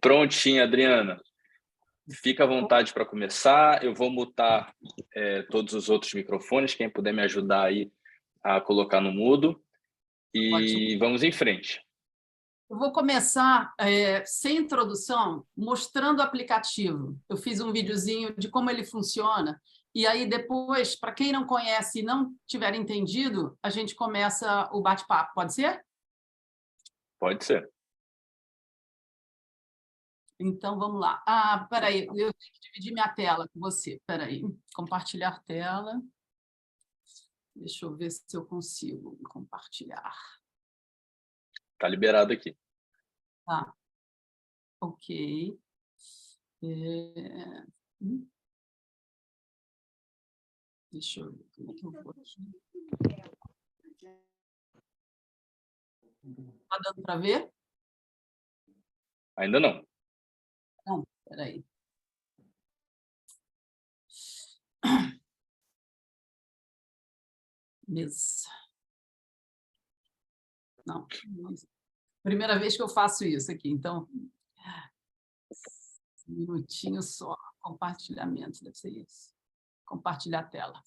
Prontinho, Adriana. Fica à vontade para começar. Eu vou mutar todos os outros microfones, quem puder me ajudar aí a colocar no mudo. E vamos em frente. Eu vou começar, sem introdução, mostrando o aplicativo. Eu fiz um videozinho de como ele funciona, e aí depois, para quem não conhece e não tiver entendido, a gente começa o bate-papo. Pode ser? Pode ser. Então, vamos lá. Espera aí, eu tenho que dividir minha tela com você. Espera aí, compartilhar tela. Deixa eu ver se eu consigo compartilhar. Está liberado aqui. Tá. Ok. Deixa eu ver como é que eu vou aqui. Está dando para ver? Ainda não. Não, espera aí. Mesa. Não. Primeira vez que eu faço isso aqui, então... Um minutinho só. Compartilhamento, deve ser isso. Compartilhar a tela.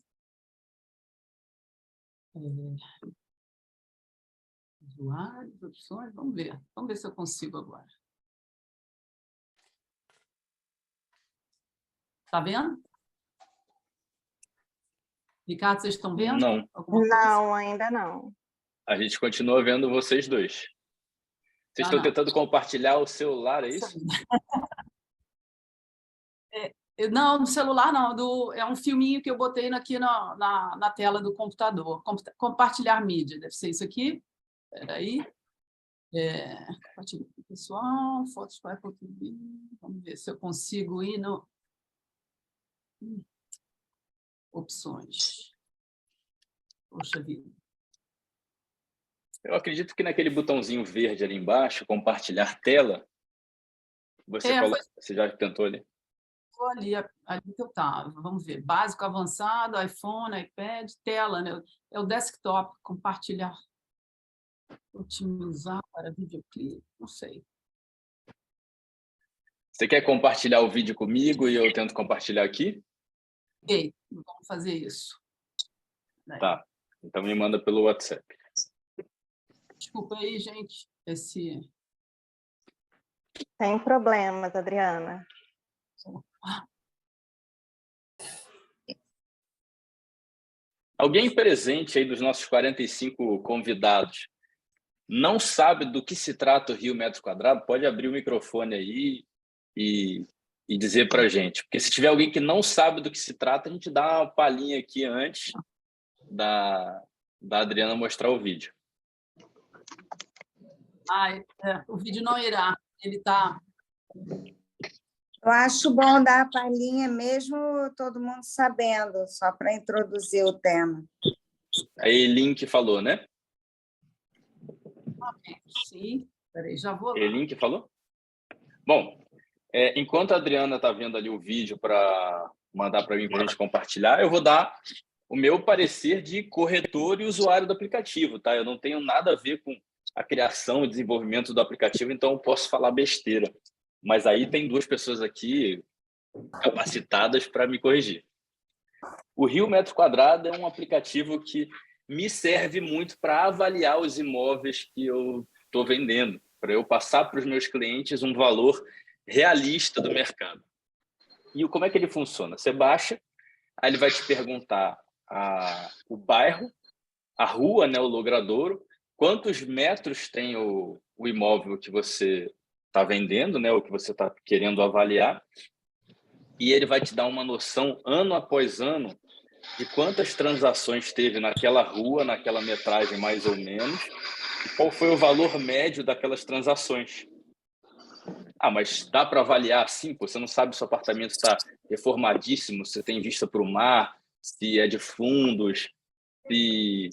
Usuários, opções, vamos ver. Vamos ver se eu consigo agora. Está vendo? Ricardo, vocês estão vendo? Não. Não, ainda não. A gente continua vendo vocês dois. Vocês estão tentando compartilhar o celular, é isso? Não, no celular não. É um filminho que eu botei aqui na tela do computador. Compartilhar mídia, deve ser isso aqui. Espera aí. Compartilhar com o pessoal, fotos para Apple TV. Vamos ver se eu consigo ir no... Opções. Poxa vida. Eu acredito que naquele botãozinho verde ali embaixo, compartilhar tela, você já tentou ali? Estou ali que eu estava. Vamos ver. Básico, avançado, iPhone, iPad, tela, né? É o desktop, compartilhar. Otimizar para videoclipe, não sei. Você quer compartilhar o vídeo comigo e eu tento compartilhar aqui? Ok, vamos fazer isso. Tá, então me manda pelo WhatsApp. Desculpa aí, gente. Sem problemas, Adriana. Alguém presente aí dos nossos 45 convidados não sabe do que se trata o Rio Metro Quadrado? Pode abrir o microfone aí e dizer para a gente. Porque se tiver alguém que não sabe do que se trata, a gente dá uma palhinha aqui antes da Adriana mostrar o vídeo. O vídeo não irá. Ele está... Eu acho bom dar a palhinha mesmo todo mundo sabendo, só para introduzir o tema. A Elin que falou, né? Sim, peraí, já vou lá. Elin que falou? Bom, enquanto a Adriana está vendo ali o vídeo para mandar para mim para a gente compartilhar, eu vou dar o meu parecer de corretor e usuário do aplicativo, tá? Eu não tenho nada a ver com a criação e desenvolvimento do aplicativo, então eu posso falar besteira. Mas aí tem duas pessoas aqui capacitadas para me corrigir. O Rio Metro Quadrado é um aplicativo que me serve muito para avaliar os imóveis que eu estou vendendo, para eu passar para os meus clientes um valor realista do mercado. E como é que ele funciona? Você baixa, aí ele vai te perguntar o bairro, a rua, né, o logradouro, quantos metros tem o imóvel que você está vendendo, né, o que você está querendo avaliar, e ele vai te dar uma noção, ano após ano, de quantas transações teve naquela rua, naquela metragem mais ou menos, e qual foi o valor médio daquelas transações. Mas dá para avaliar assim? Você não sabe se o apartamento está reformadíssimo, se tem vista para o mar, se é de fundos, se,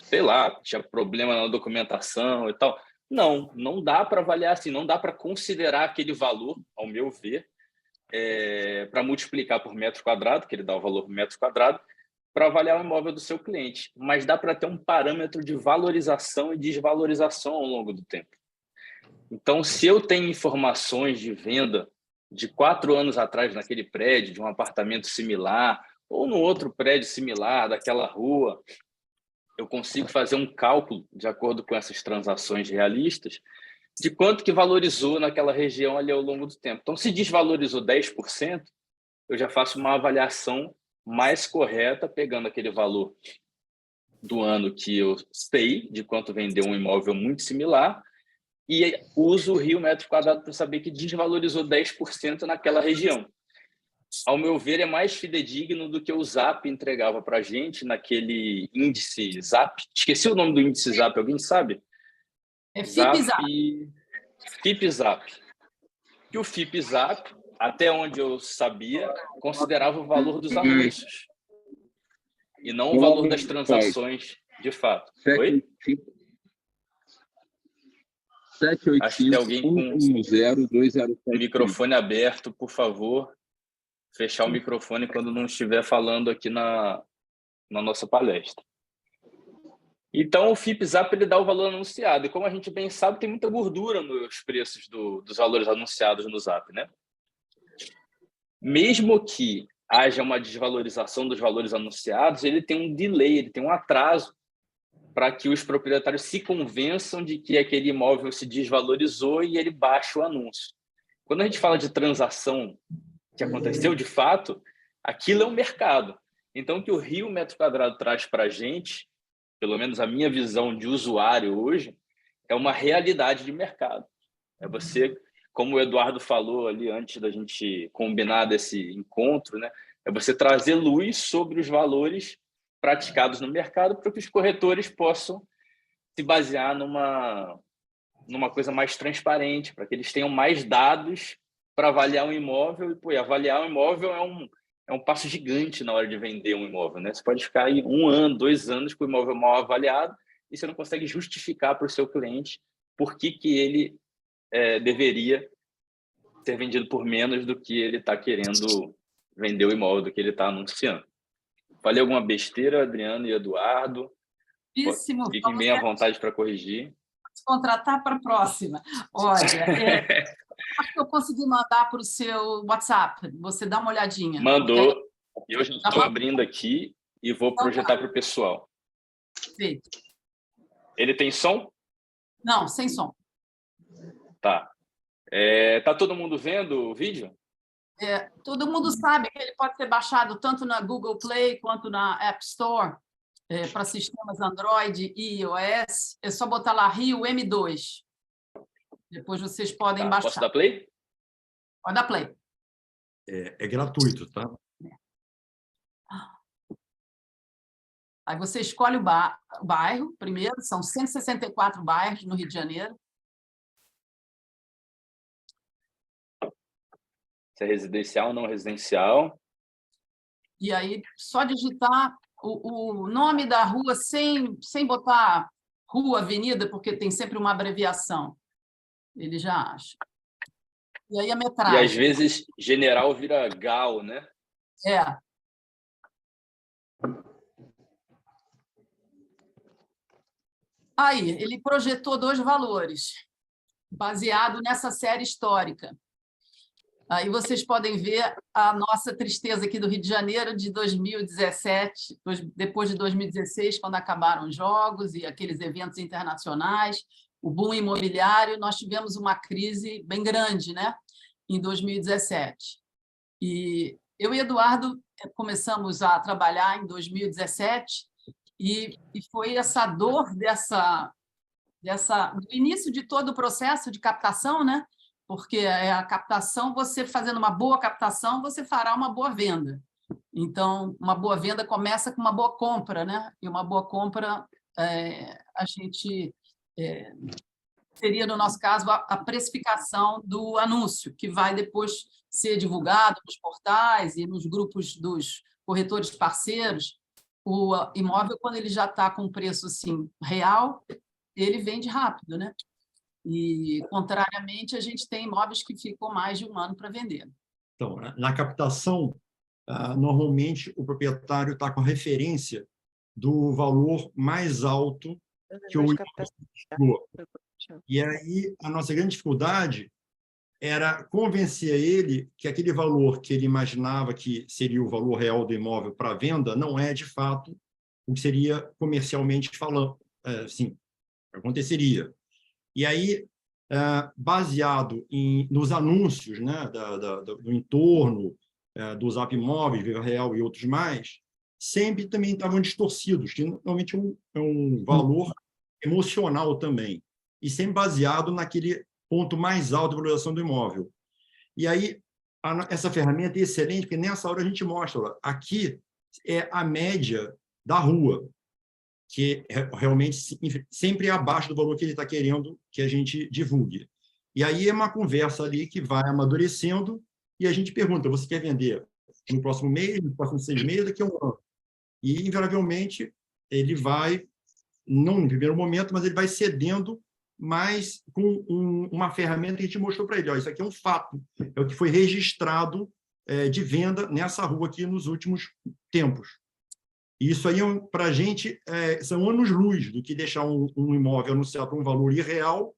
sei lá, tinha problema na documentação e tal. Não dá para avaliar assim, não dá para considerar aquele valor, ao meu ver, para multiplicar por metro quadrado, que ele dá o valor por metro quadrado, para avaliar o imóvel do seu cliente. Mas dá para ter um parâmetro de valorização e desvalorização ao longo do tempo. Então, se eu tenho informações de venda de 4 anos atrás naquele prédio, de um apartamento similar, ou no outro prédio similar, daquela rua, eu consigo fazer um cálculo, de acordo com essas transações realistas, de quanto que valorizou naquela região ali ao longo do tempo. Então, se desvalorizou 10%, eu já faço uma avaliação mais correta, pegando aquele valor do ano que eu sei de quanto vendeu um imóvel muito similar, e uso o Rio metro quadrado para saber que desvalorizou 10% naquela região. Ao meu ver, é mais fidedigno do que o Zap entregava para a gente naquele índice Zap. Esqueci o nome do índice Zap, alguém sabe? É FIPZAP. FIPZAP. Que o FIPZAP, até onde eu sabia, considerava o valor dos anúncios e não o valor das transações de fato. Oi? 785 Acho que tem alguém com 110 o microfone aberto, por favor. Fechar o microfone quando não estiver falando aqui na nossa palestra. Então, o FIPZAP ele dá o valor anunciado. E como a gente bem sabe, tem muita gordura nos preços dos valores anunciados no Zap, né? Mesmo que haja uma desvalorização dos valores anunciados, ele tem um delay, ele tem um atraso para que os proprietários se convençam de que aquele imóvel se desvalorizou e ele baixa o anúncio. Quando a gente fala de transação que aconteceu de fato, aquilo é um mercado. Então, o que o Rio metro quadrado traz para a gente, pelo menos a minha visão de usuário hoje, é uma realidade de mercado. É você, como o Eduardo falou ali antes da gente combinar desse encontro, né? É você trazer luz sobre os valores praticados no mercado para que os corretores possam se basear numa coisa mais transparente, para que eles tenham mais dados para avaliar um imóvel. E avaliar um imóvel é um passo gigante na hora de vender um imóvel, né? Você pode ficar aí 1 ano, 2 anos com o imóvel mal avaliado e você não consegue justificar para o seu cliente por que ele deveria ser vendido por menos do que ele está querendo vender o imóvel, do que ele está anunciando. Falei alguma besteira, Adriano e Eduardo? Fiquem bem à vontade para corrigir. Contratar para a próxima. Olha, acho que eu consegui mandar para o seu WhatsApp. Você dá uma olhadinha. Mandou. Eu já estou abrindo aqui e vou projetar para o pessoal. Feito. Ele tem som? Não, sem som. Tá. Tá todo mundo vendo o vídeo? Todo mundo sabe que ele pode ser baixado tanto na Google Play quanto na App Store. Para sistemas Android e iOS, é só botar lá Rio M2. Depois vocês podem baixar. Posso dar play? Pode dar play. É gratuito, tá? Aí você escolhe o bairro primeiro, são 164 bairros no Rio de Janeiro. Se é residencial ou não residencial. E aí, só digitar o nome da rua sem botar rua, avenida, porque tem sempre uma abreviação. Ele já acha. E aí a metragem. E às vezes general vira gal, né? Aí, ele projetou 2 valores, baseado nessa série histórica. Aí vocês podem ver a nossa tristeza aqui do Rio de Janeiro de 2017, depois de 2016, quando acabaram os jogos e aqueles eventos internacionais, o boom imobiliário, nós tivemos uma crise bem grande, né, em 2017. E eu e Eduardo começamos a trabalhar em 2017 e foi essa dor do início de todo o processo de captação, né? Porque a captação, você fazendo uma boa captação, você fará uma boa venda. Então, uma boa venda começa com uma boa compra, né? E uma boa compra, a gente seria, no nosso caso, a precificação do anúncio, que vai depois ser divulgado nos portais e nos grupos dos corretores parceiros. O imóvel, quando ele já está com preço assim, real, ele vende rápido, né? E, contrariamente, a gente tem imóveis que ficam mais de 1 ano para vender. Então, na captação, normalmente o proprietário está com a referência do valor mais alto que o imóvel chegou. E aí a nossa grande dificuldade era convencer ele que aquele valor que ele imaginava que seria o valor real do imóvel para venda não é, de fato, o que seria comercialmente falando, assim, aconteceria. E aí, baseado nos anúncios, né, do entorno, do Zap Imóveis, Viva Real e outros mais, sempre também estavam distorcidos, que normalmente é um valor emocional também, e sempre baseado naquele ponto mais alto de valorização do imóvel. E aí, essa ferramenta é excelente, porque nessa hora a gente mostra, ó, aqui é a média da rua, que realmente sempre é abaixo do valor que ele está querendo que a gente divulgue. E aí é uma conversa ali que vai amadurecendo e a gente pergunta, você quer vender no próximo mês, nos próximos 6 meses, daqui a um ano? E, invariavelmente, ele vai, não no primeiro momento, mas ele vai cedendo mais com uma ferramenta que a gente mostrou para ele. Ó, isso aqui é um fato, é o que foi registrado de venda nessa rua aqui nos últimos tempos. E isso aí, para a gente, são anos-luz do que deixar um imóvel anunciado por um valor irreal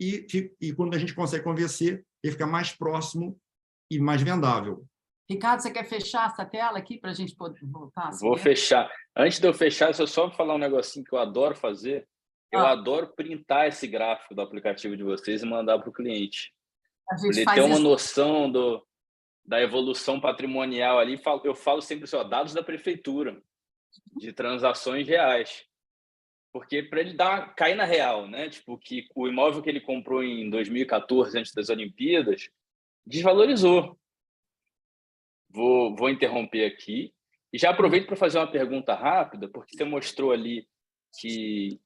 e quando a gente consegue convencer, ele fica mais próximo e mais vendável. Ricardo, você quer fechar essa tela aqui para a gente poder voltar? Vou fechar. Antes de eu fechar, deixa eu só falar um negocinho que eu adoro fazer. Eu adoro printar esse gráfico do aplicativo de vocês e mandar para o cliente. Para ele ter uma noção da evolução patrimonial ali. Eu falo sempre assim, ó, dados da prefeitura, de transações reais. Porque para ele cair na real, né? Tipo, que o imóvel que ele comprou em 2014, antes das Olimpíadas, desvalorizou. Vou interromper aqui. E já aproveito para fazer uma pergunta rápida, porque você mostrou ali que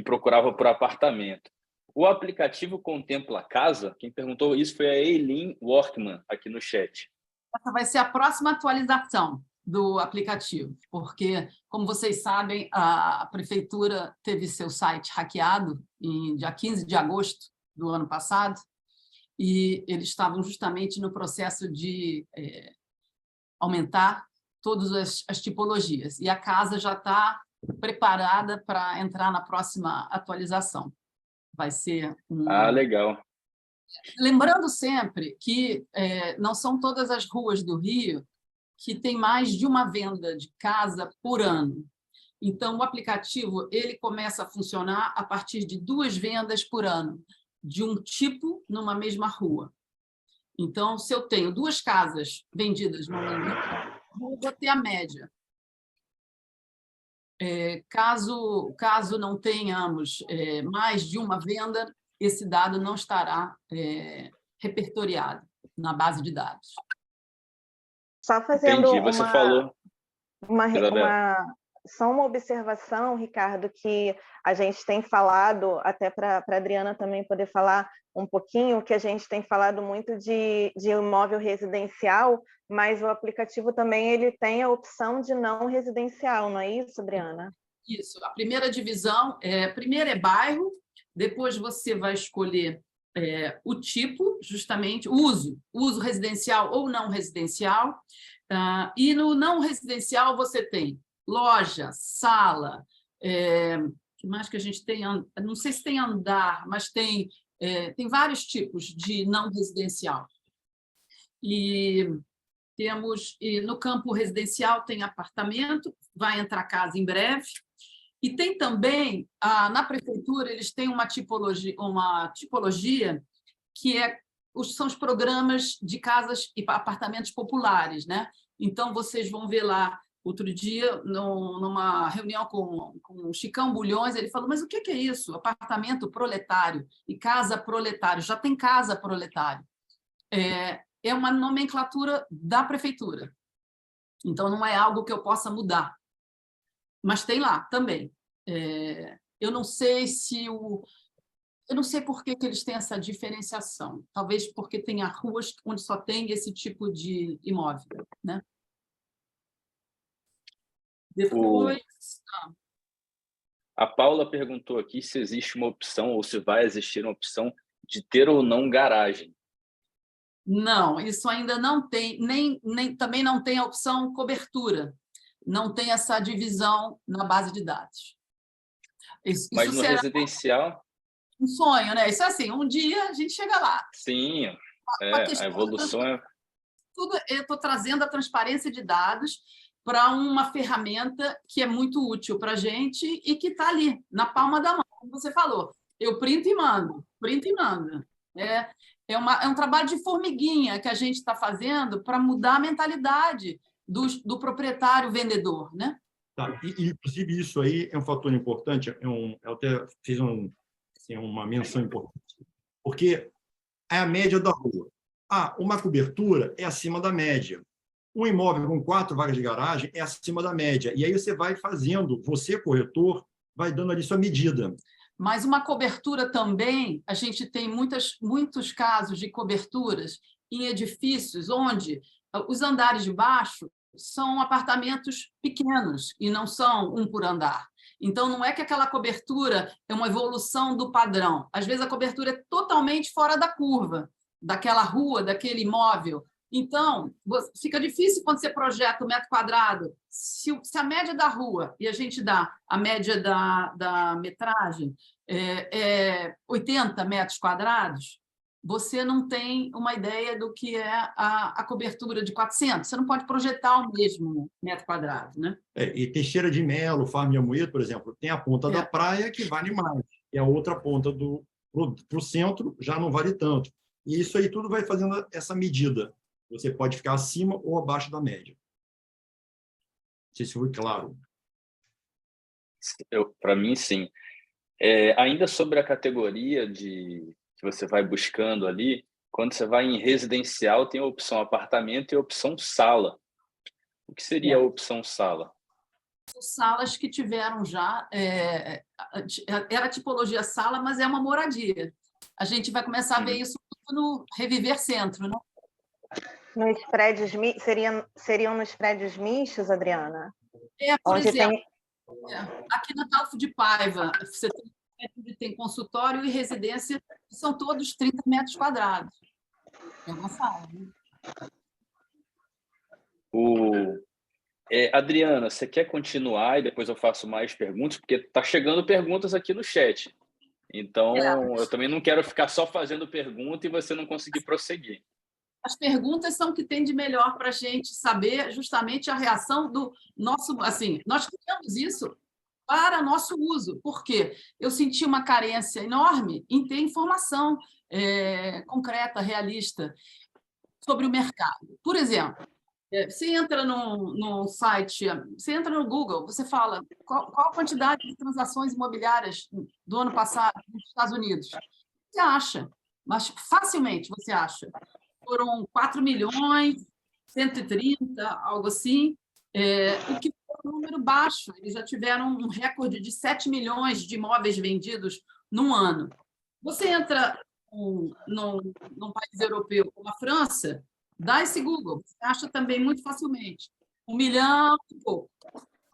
procurava por apartamento. O aplicativo contempla casa? Quem perguntou isso foi a Eileen Workman, aqui no chat. Essa vai ser a próxima atualização do aplicativo, porque, como vocês sabem, a prefeitura teve seu site hackeado em dia 15 de agosto do ano passado, e eles estavam justamente no processo de aumentar todas as tipologias, e a casa já está preparada para entrar na próxima atualização. Vai ser legal. Lembrando sempre que não são todas as ruas do Rio que tem mais de uma venda de casa por ano. Então, o aplicativo ele começa a funcionar a partir de 2 vendas por ano, de um tipo numa mesma rua. Então, se eu tenho 2 casas vendidas numa mesma rua, eu vou ter a média. Caso não tenhamos mais de uma venda, esse dado não estará repertoriado na base de dados. Só fazendo Você falou. Só uma observação, Ricardo, que a gente tem falado, até para a Adriana também poder falar um pouquinho, que a gente tem falado muito de imóvel residencial, mas o aplicativo também ele tem a opção de não residencial, não é isso, Adriana? Isso. A primeira divisão, primeiro é bairro, depois você vai escolher o tipo, justamente, uso residencial ou não residencial, e no não residencial você tem loja, sala, que mais que a gente tem? Não sei se tem andar, mas tem vários tipos de não residencial. E no campo residencial tem apartamento, vai entrar casa em breve, e tem também, na prefeitura, eles têm uma tipologia que são os programas de casas e apartamentos populares, né? Então, vocês vão ver lá, outro dia, numa reunião com o Chicão Bulhões, ele falou, mas o que é isso? Apartamento proletário e casa proletário. Já tem casa proletário. É uma nomenclatura da prefeitura. Então, não é algo que eu possa mudar. Mas tem lá também. Eu não sei por que eles têm essa diferenciação. Talvez porque tenha ruas onde só tem esse tipo de imóvel, né? Depois... A Paula perguntou aqui se existe uma opção ou se vai existir uma opção de ter ou não garagem. Não, isso ainda não tem, também não tem a opção cobertura. Não tem essa divisão na base de dados. Mas no residencial? um sonho, né? Isso é assim, um dia a gente chega lá. Sim, A a questão evolução é... tudo, eu estou trazendo a transparência de dados para uma ferramenta que é muito útil para a gente e que está ali, na palma da mão, como você falou. Eu printo e mando, printo e mando. É um trabalho de formiguinha que a gente está fazendo para mudar a mentalidade do proprietário vendedor, né? Tá. Inclusive, isso aí é um fator importante, eu até fiz uma menção importante, porque é a média da rua. Uma cobertura é acima da média. Um imóvel com 4 vagas de garagem é acima da média. E aí você vai fazendo, você, corretor, vai dando ali sua medida. Mas uma cobertura também, a gente tem muitos casos de coberturas em edifícios onde os andares de baixo são apartamentos pequenos e não são um por andar. Então, não é que aquela cobertura é uma evolução do padrão. Às vezes, a cobertura é totalmente fora da curva, daquela rua, daquele imóvel. Então, fica difícil quando você projeta o metro quadrado. Se a média da rua, e a gente dá a média da metragem, é 80 metros quadrados, você não tem uma ideia do que é a cobertura de 400. Você não pode projetar o mesmo metro quadrado, né? E Teixeira de Melo, Farm de Amoedo, por exemplo, tem a ponta da praia que vale mais, e a outra ponta para o centro já não vale tanto. E isso aí tudo vai fazendo essa medida. Você pode ficar acima ou abaixo da média. Não sei se foi claro. Para mim, sim. Ainda sobre a categoria que você vai buscando ali, quando você vai em residencial, tem a opção apartamento e a opção sala. O que seria a opção sala? Salas que tiveram já... era tipologia sala, mas é uma moradia. A gente vai começar a ver isso no Reviver Centro, né? Nos prédios seriam nos prédios mistos, Adriana? Por Onde exemplo, aqui na Talfo de Paiva, você tem consultório e residência, que são todos 30 metros quadrados. É uma sala, né? Adriana, você quer continuar e depois eu faço mais perguntas? Porque está chegando perguntas aqui no chat. Então, eu também não quero ficar só fazendo pergunta e você não conseguir prosseguir. As perguntas são o que tem de melhor para a gente saber justamente a reação do nosso... Assim, nós criamos isso para nosso uso, porque eu senti uma carência enorme em ter informação concreta, realista sobre o mercado. Por exemplo, você entra no site, você entra no Google, você fala qual a quantidade de transações imobiliárias do ano passado nos Estados Unidos. Você acha, mas facilmente você acha. Foram 4 milhões, 130, algo assim, o que foi um número baixo. Eles já tiveram um recorde de 7 milhões de imóveis vendidos num ano. Você entra num país europeu como a França, dá esse Google, você acha também muito facilmente. 1 milhão e pouco,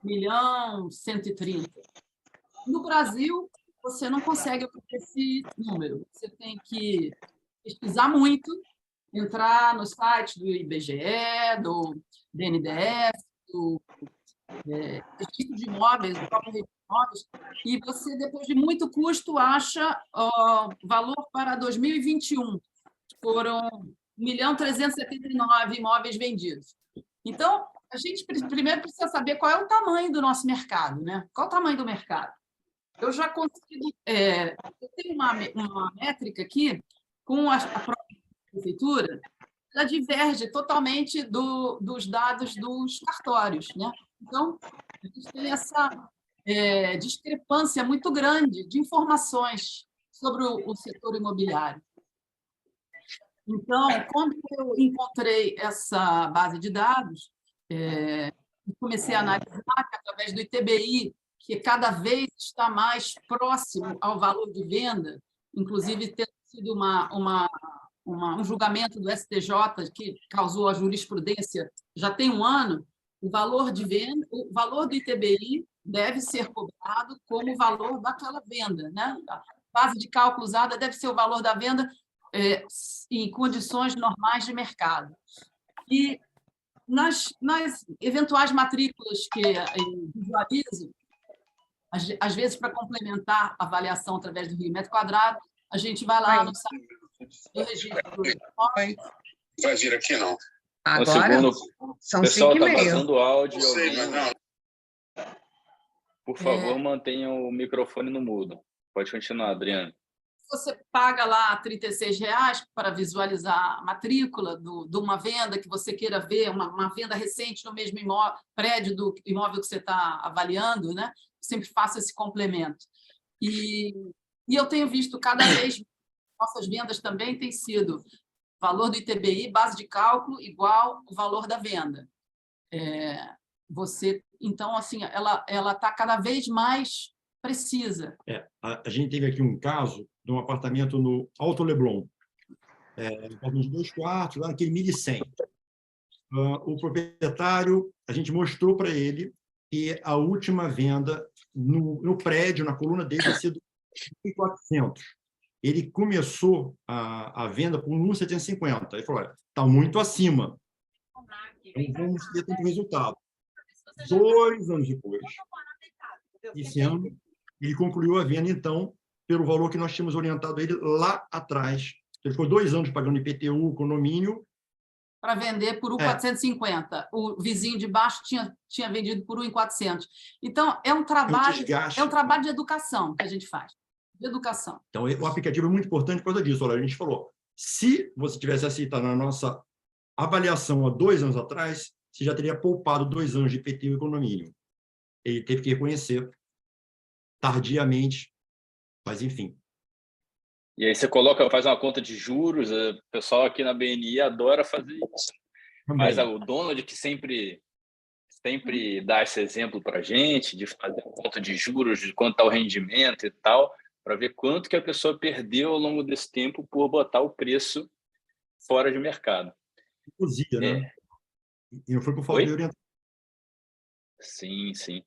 1 milhão 130. No Brasil, você não consegue obter esse número. Você tem que pesquisar muito, entrar no site do IBGE, do BNDES, do Registro de Imóveis, do próprio Registro de Imóveis, e você, depois de muito custo, acha valor para 2021. Foram 1.379 imóveis vendidos. Então, a gente primeiro precisa saber qual é o tamanho do nosso mercado, né? Qual é o tamanho do mercado? Eu já consigo... eu tenho uma métrica aqui com a própria prefeitura, ela diverge totalmente dos dados dos cartórios, né? Então, a gente tem essa discrepância muito grande de informações sobre o setor imobiliário. Então, quando eu encontrei essa base de dados, comecei a analisar que, através do ITBI, que cada vez está mais próximo ao valor de venda, inclusive tendo sido um julgamento do STJ que causou a jurisprudência já tem um ano, o valor de venda, o valor do ITBI deve ser cobrado como o valor daquela venda, né? A base de cálculo usada deve ser o valor da venda em condições normais de mercado. E nas eventuais matrículas que visualizo, Às vezes, para complementar a avaliação através do Rio Metro Quadrado, a gente vai lá no site do registro. Vai vir aqui, não. Um segundo. São Pessoal, está 5h30. vazando o áudio. Não sei, mas não. Por favor, mantenha o microfone no mudo. Pode continuar, Adriana. Você paga lá R$36 para visualizar a matrícula de uma venda que você queira ver, uma venda recente no mesmo prédio do imóvel que você está avaliando, né? Sempre faço esse complemento. E eu tenho visto cada vez, nossas vendas também têm sido valor do ITBI, base de cálculo, igual o valor da venda. Então, assim, ela está cada vez mais precisa. A gente teve aqui um caso de um apartamento no Alto Leblon, um apartamento de 2 quartos, lá naquele 1.100. O proprietário, a gente mostrou para ele que a última venda no prédio, na coluna dele, tinha sido 1.400. Ele começou a venda por 1.750. Ele falou, está muito acima. Então, vamos ter tanto resultado. 2 anos depois, esse ano, ele concluiu a venda, então, pelo valor que nós tínhamos orientado ele lá atrás. Ele ficou 2 anos pagando IPTU, condomínio. Para vender por 1.450. O vizinho de baixo tinha vendido por 1.400. Então, é um trabalho de educação que a gente faz. De educação. Então, o aplicativo é muito importante por causa disso. Olha, a gente falou, se você tivesse aceitado na nossa avaliação há 2 anos atrás, você já teria poupado 2 anos de IPTU e condomínio. Ele teve que reconhecer tardiamente, mas enfim. E aí você faz uma conta de juros, o pessoal aqui na BNI adora fazer isso. Mas o Donald, que sempre dá esse exemplo para a gente, de fazer a conta de juros, de quanto está o rendimento e tal, para ver quanto que a pessoa perdeu ao longo desse tempo por botar o preço fora de mercado. Inclusive, né? E não foi por falta de orientação. Sim, sim.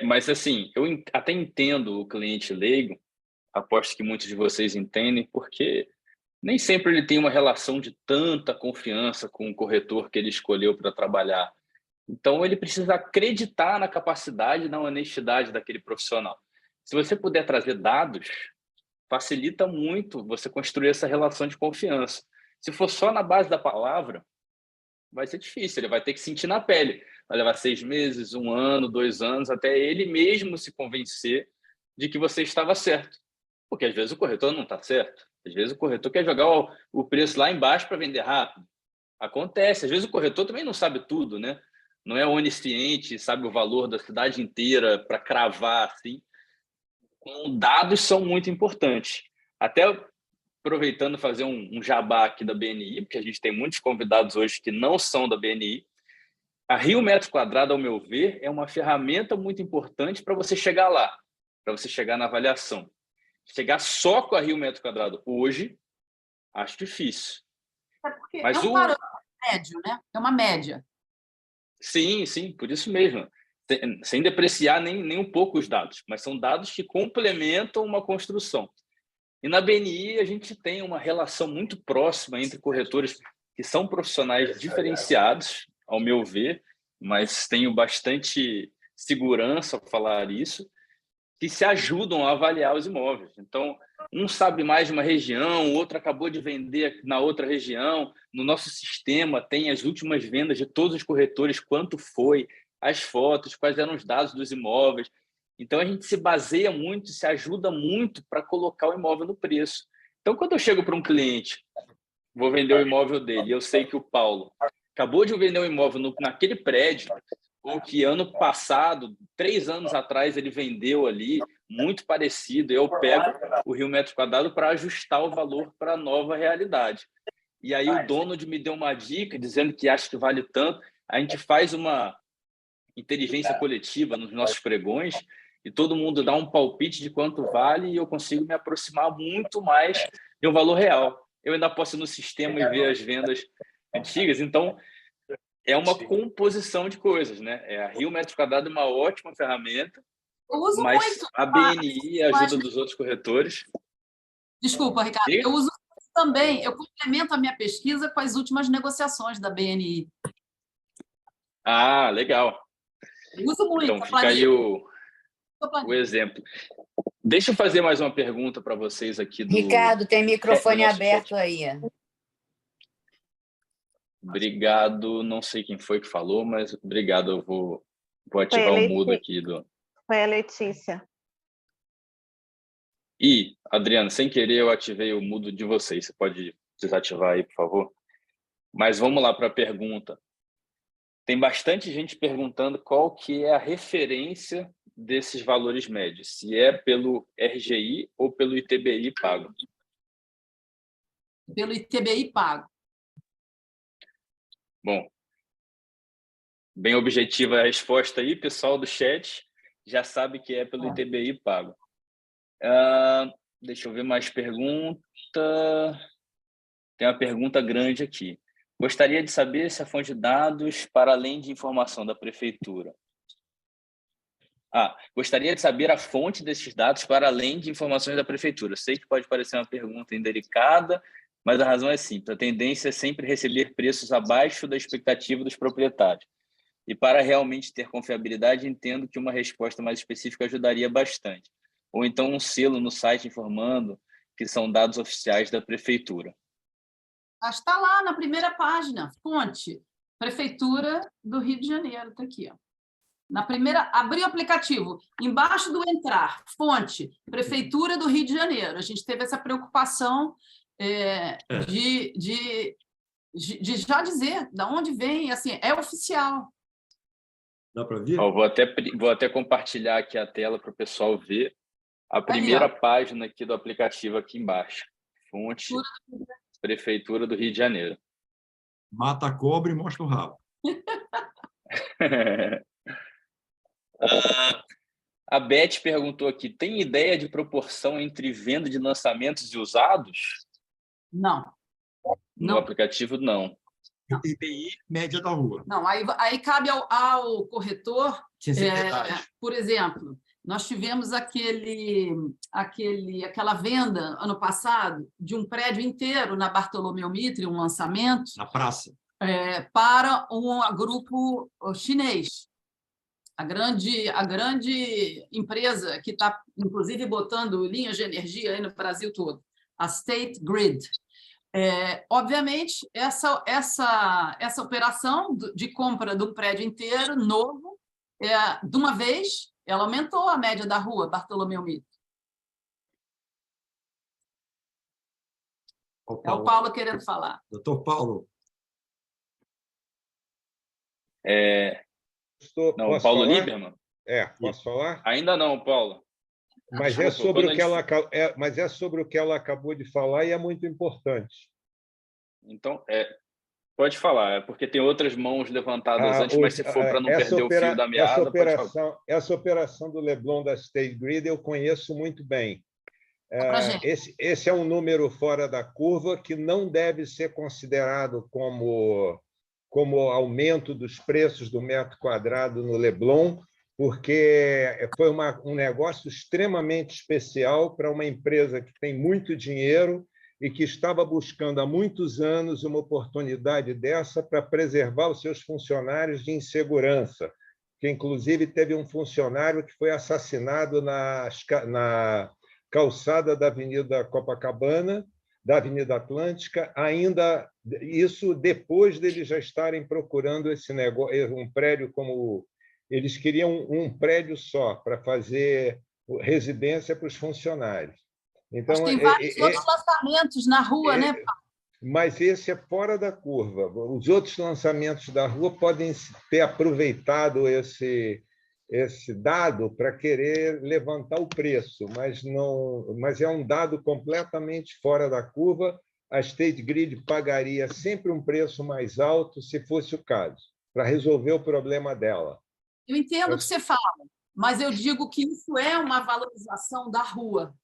Mas, assim, eu até entendo o cliente leigo, aposto que muitos de vocês entendem, porque nem sempre ele tem uma relação de tanta confiança com o corretor que ele escolheu para trabalhar. Então, ele precisa acreditar na capacidade e na honestidade daquele profissional. Se você puder trazer dados, facilita muito você construir essa relação de confiança. Se for só na base da palavra, vai ser difícil, ele vai ter que sentir na pele. Vai levar 6 meses, 1 ano, 2 anos, até ele mesmo se convencer de que você estava certo. Porque às vezes o corretor não está certo. Às vezes o corretor quer jogar o preço lá embaixo para vender rápido. Acontece. Às vezes o corretor também não sabe tudo, né? Não é onisciente, sabe o valor da cidade inteira para cravar assim. Então, dados são muito importantes. Até aproveitando fazer um jabá aqui da BNI, porque a gente tem muitos convidados hoje que não são da BNI. A Rio Metro Quadrado, ao meu ver, é uma ferramenta muito importante para você chegar lá, para você chegar na avaliação. Chegar só com a Rio Metro Quadrado hoje, acho difícil. Porque mas é um parâmetro médio, né? É uma média. Sim, sim, por isso mesmo. Sem depreciar nem um pouco os dados, mas são dados que complementam uma construção. E na BNI a gente tem uma relação muito próxima entre corretores que são profissionais diferenciados, ao meu ver, mas tenho bastante segurança ao falar isso, que se ajudam a avaliar os imóveis. Então, um sabe mais de uma região, o outro acabou de vender na outra região. No nosso sistema tem as últimas vendas de todos os corretores, quanto foi, as fotos, quais eram os dados dos imóveis. Então, a gente se baseia muito, se ajuda muito para colocar o imóvel no preço. Então, quando eu chego para um cliente, vou vender o imóvel dele, e eu sei que o Paulo acabou de vender um imóvel naquele prédio, ou que ano passado, 3 anos atrás, ele vendeu ali, muito parecido, eu pego o Rio Metro Quadrado para ajustar o valor para a nova realidade. E aí o Donald me deu uma dica, dizendo que acha que vale tanto. A gente faz uma inteligência coletiva nos nossos pregões e todo mundo dá um palpite de quanto vale e eu consigo me aproximar muito mais de um valor real. Eu ainda posso ir no sistema e ver as vendas antigas, então é uma composição de coisas, né? A Rio Metro Quadrado é uma ótima ferramenta, mas muito, a BNI e a ajuda dos outros corretores... Desculpa, Ricardo, eu uso também, eu complemento a minha pesquisa com as últimas negociações da BNI. Ah, legal. Eu uso muito. Então fica aí o exemplo. Deixa eu fazer mais uma pergunta para vocês aqui do... Ricardo, tem microfone nosso aberto chat. aí. Obrigado, não sei quem foi que falou, mas obrigado, eu vou ativar Foi a o mudo Letícia. aqui do... Foi a Letícia. E, Adriana, sem querer eu ativei o mudo de vocês, você pode desativar aí, por favor? Mas vamos lá para a pergunta. Tem bastante gente perguntando qual que é a referência desses valores médios, se é pelo RGI ou pelo ITBI pago. Pelo ITBI pago. Bom, bem objetiva a resposta aí, pessoal do chat já sabe que é pelo ITBI pago. Deixa eu ver mais pergunta. Tem uma pergunta grande aqui. Gostaria de saber se a fonte de dados, para além de informação da prefeitura. Gostaria de saber a fonte desses dados para além de informações da prefeitura. Sei que pode parecer uma pergunta indelicada, mas a razão é simples. A tendência é sempre receber preços abaixo da expectativa dos proprietários. E para realmente ter confiabilidade, entendo que uma resposta mais específica ajudaria bastante. Ou então um selo no site informando que são dados oficiais da prefeitura. Está lá na primeira página, fonte, Prefeitura do Rio de Janeiro, está aqui. Ó. Na primeira, abrir o aplicativo, embaixo do entrar, fonte, Prefeitura do Rio de Janeiro. A gente teve essa preocupação de já dizer de onde vem, assim, é oficial. Dá para ver? Vou até compartilhar aqui a tela para o pessoal ver a primeira página aqui do aplicativo aqui embaixo. Fonte, Prefeitura do Rio de Janeiro. Mata a cobra e mostra o rabo. A Beth perguntou aqui, tem ideia de proporção entre venda de lançamentos e usados? Não. No aplicativo, não. ITBI, média da rua. Não, aí cabe ao corretor, Sensibilidade. por exemplo, nós tivemos aquela venda ano passado de um prédio inteiro na Bartolomeu Mitre, um lançamento. Na praça. Para um grupo chinês. A grande empresa que está, inclusive, botando linhas de energia aí no Brasil todo, a State Grid. Obviamente, essa operação de compra de um prédio inteiro, novo, de uma vez, ela aumentou a média da rua Bartolomeu Mitre. É o Paulo querendo falar. Doutor Paulo. Não, Paulo Lieberman? Posso falar? Ainda não, Paulo. Mas é sobre o que ela acabou de falar e é muito importante. Então, pode falar, porque tem outras mãos levantadas antes, mas se for para não perder o fio da meada, essa operação do Leblon da State Grid eu conheço muito bem. Esse é um número fora da curva que não deve ser considerado como aumento dos preços do metro quadrado no Leblon, porque foi um negócio extremamente especial para uma empresa que tem muito dinheiro e que estava buscando há muitos anos uma oportunidade dessa para preservar os seus funcionários de insegurança, que inclusive teve um funcionário que foi assassinado na calçada da Avenida Copacabana, da Avenida Atlântica, ainda isso depois deles já estarem procurando esse negócio, um prédio como... Eles queriam um prédio só para fazer residência para os funcionários. Então, mas tem vários outros lançamentos na rua, né, Paulo? Mas esse é fora da curva. Os outros lançamentos da rua podem ter aproveitado esse dado para querer levantar o preço, mas é um dado completamente fora da curva. A State Grid pagaria sempre um preço mais alto, se fosse o caso, para resolver o problema dela. Eu entendo o que você fala, mas eu digo que isso é uma valorização da rua.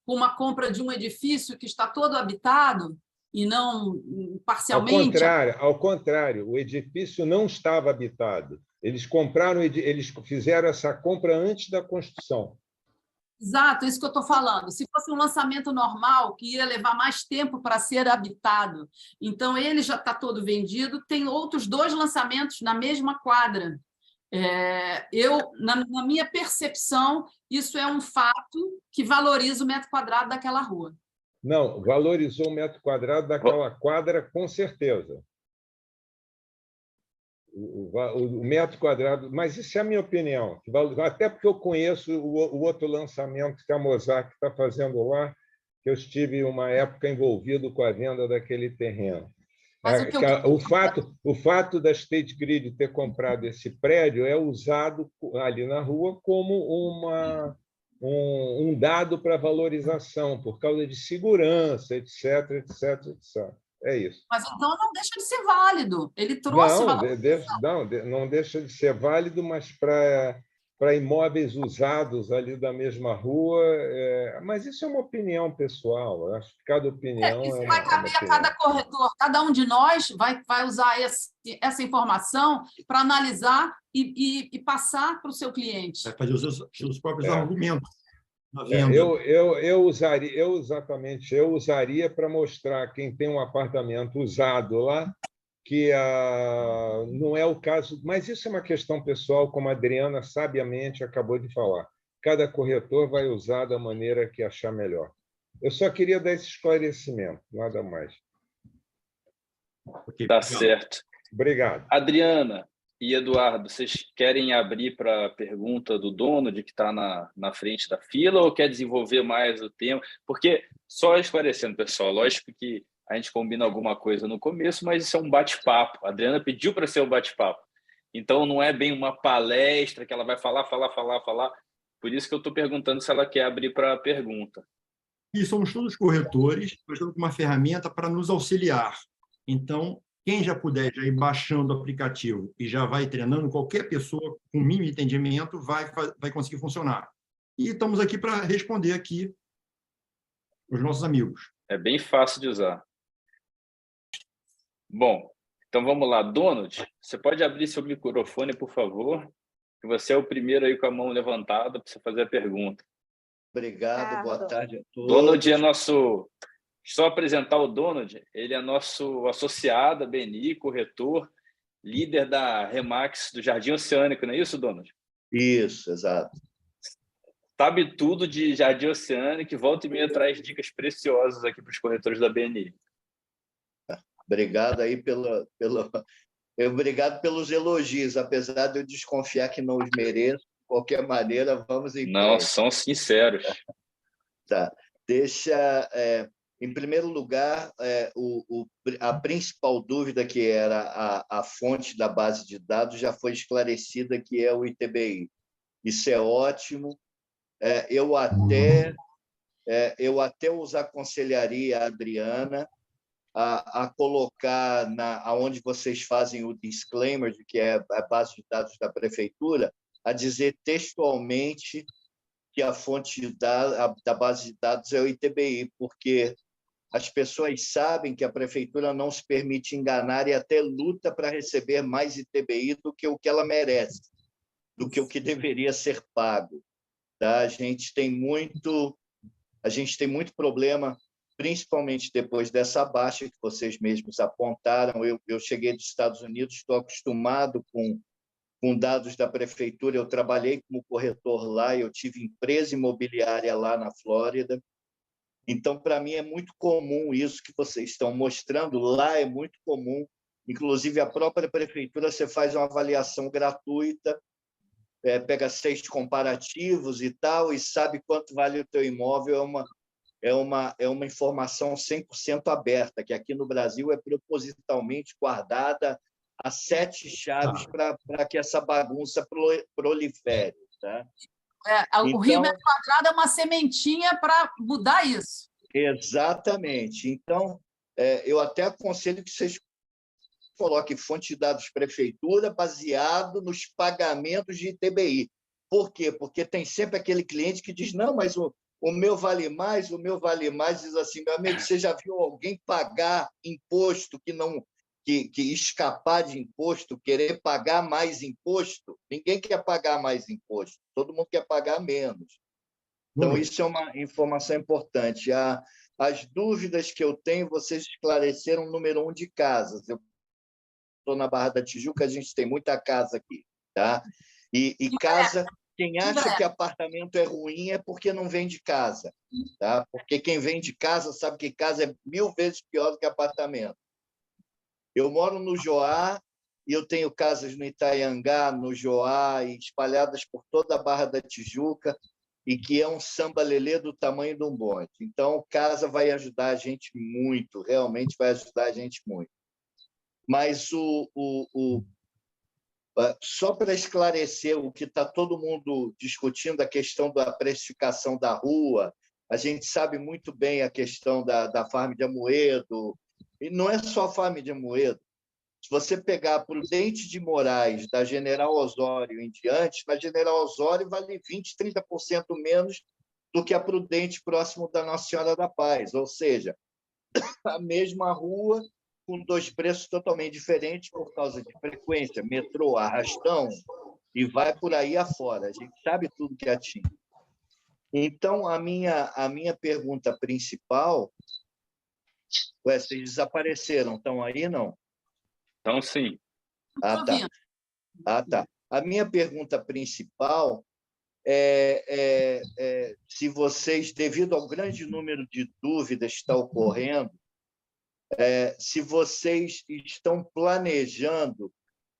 Uma compra de um edifício que está todo habitado e não parcialmente... Ao contrário, o edifício não estava habitado. Eles fizeram essa compra antes da construção. Exato, isso que eu estou falando. Se fosse um lançamento normal, que ia levar mais tempo para ser habitado, então ele já está todo vendido, tem outros 2 lançamentos na mesma quadra. Na minha percepção, isso é um fato que valoriza o metro quadrado daquela rua. Não, valorizou o metro quadrado daquela quadra, com certeza. O metro quadrado, mas isso é a minha opinião, até porque eu conheço o outro lançamento que a Mosaic está fazendo lá, que eu estive uma época envolvido com a venda daquele terreno. O fato da State Grid ter comprado esse prédio é usado ali na rua como um dado para valorização, por causa de segurança, etc, etc, etc. É isso. Mas então não deixa de ser válido. Ele trouxe não deixa de ser válido, mas para imóveis usados ali da mesma rua. Mas isso é uma opinião pessoal. Eu acho que cada opinião isso vai caber a cada corretor. Cada um de nós vai usar essa informação para analisar e passar para o seu cliente. Vai fazer os seus próprios argumentos. Eu usaria para mostrar quem tem um apartamento usado lá que não é o caso, mas isso é uma questão pessoal, como a Adriana sabiamente acabou de falar. Cada corretor vai usar da maneira que achar melhor. Eu só queria dar esse esclarecimento, nada mais. Tá certo. Obrigado. Adriana e Eduardo, vocês querem abrir para a pergunta do dono de que está na frente da fila ou quer desenvolver mais o tema? Porque, só esclarecendo, pessoal, lógico que a gente combina alguma coisa no começo, mas isso é um bate-papo. A Adriana pediu para ser um bate-papo. Então, não é bem uma palestra que ela vai falar. Por isso que eu estou perguntando se ela quer abrir para a pergunta. E somos todos corretores, nós estamos com uma ferramenta para nos auxiliar. Então, quem já puder já ir baixando o aplicativo e já vai treinando, qualquer pessoa com mínimo entendimento vai conseguir funcionar. E estamos aqui para responder aqui os nossos amigos. É bem fácil de usar. Bom, então vamos lá. Donald, você pode abrir seu microfone, por favor? Você é o primeiro aí com a mão levantada para você fazer a pergunta. Obrigado, boa tarde a todos. Donald é nosso... Só apresentar o Donald, ele é nosso associado, BNI, corretor, líder da Remax do Jardim Oceânico, não é isso, Donald? Isso, exato. Sabe tudo de Jardim Oceânico e volta e meia traz dicas preciosas aqui para os corretores da BNI. Obrigado aí obrigado pelos elogios, apesar de eu desconfiar que não os mereço. De qualquer maneira, vamos em frente. Não, são sinceros. Tá. Em primeiro lugar, a principal dúvida, que era a fonte da base de dados, já foi esclarecida, que é o ITBI. Isso é ótimo. Eu até os aconselharia a Adriana a colocar aonde vocês fazem o disclaimer, de que é a base de dados da prefeitura, a dizer textualmente que a fonte da base de dados é o ITBI, porque as pessoas sabem que a prefeitura não se permite enganar e até luta para receber mais ITBI do que o que ela merece, do que o que deveria ser pago. Tá? A gente tem muito problema, principalmente depois dessa baixa que vocês mesmos apontaram. Eu cheguei dos Estados Unidos, estou acostumado com dados da prefeitura. Eu trabalhei como corretor lá, eu tive empresa imobiliária lá na Flórida. Então, para mim, é muito comum isso que vocês estão mostrando. Lá é muito comum. Inclusive, a própria prefeitura, você faz uma avaliação gratuita, pega 6 comparativos e tal, e sabe quanto vale o teu imóvel. É uma informação 100% aberta, que aqui no Brasil é propositalmente guardada a 7 chaves para que essa bagunça prolifere. Tá? O Rio Metro Quadrado é uma sementinha para mudar isso. Exatamente. Então, eu até aconselho que vocês coloquem fonte de dados prefeitura baseado nos pagamentos de ITBI. Por quê? Porque tem sempre aquele cliente que diz, não, mas o meu vale mais, diz assim, meu amigo, você já viu alguém pagar imposto que escapar de imposto, querer pagar mais imposto? Ninguém quer pagar mais imposto, todo mundo quer pagar menos. Então, isso é uma informação importante. As dúvidas que eu tenho, vocês esclareceram, número 1, de casas. Eu estou na Barra da Tijuca, a gente tem muita casa aqui. tá? E casa, quem acha que apartamento é ruim é porque não vende casa, tá? Porque quem vende casa sabe que casa é 1000 vezes pior do que apartamento. Eu moro no Joá e eu tenho casas no Itaiangá, no Joá, e espalhadas por toda a Barra da Tijuca, e que é um samba-lelê do tamanho de um bonde. Então, casa vai ajudar a gente muito, realmente vai ajudar a gente muito. Mas só para esclarecer o que está todo mundo discutindo, a questão da precificação da rua, a gente sabe muito bem a questão da Farm de Amoedo, e não é só a Farm de Amoedo. Se você pegar a Prudente de Moraes, da General Osório em diante, na General Osório vale 20%, 30% menos do que a Prudente próximo da Nossa Senhora da Paz, ou seja, a mesma rua com 2 preços totalmente diferentes por causa de frequência, metrô, arrastão, e vai por aí afora. A gente sabe tudo que atinge. Então, a minha pergunta principal... vocês desapareceram, estão aí, não? Então, sim. Ah, tá. Tá. A minha pergunta principal é se vocês, devido ao grande número de dúvidas que está ocorrendo, se vocês estão planejando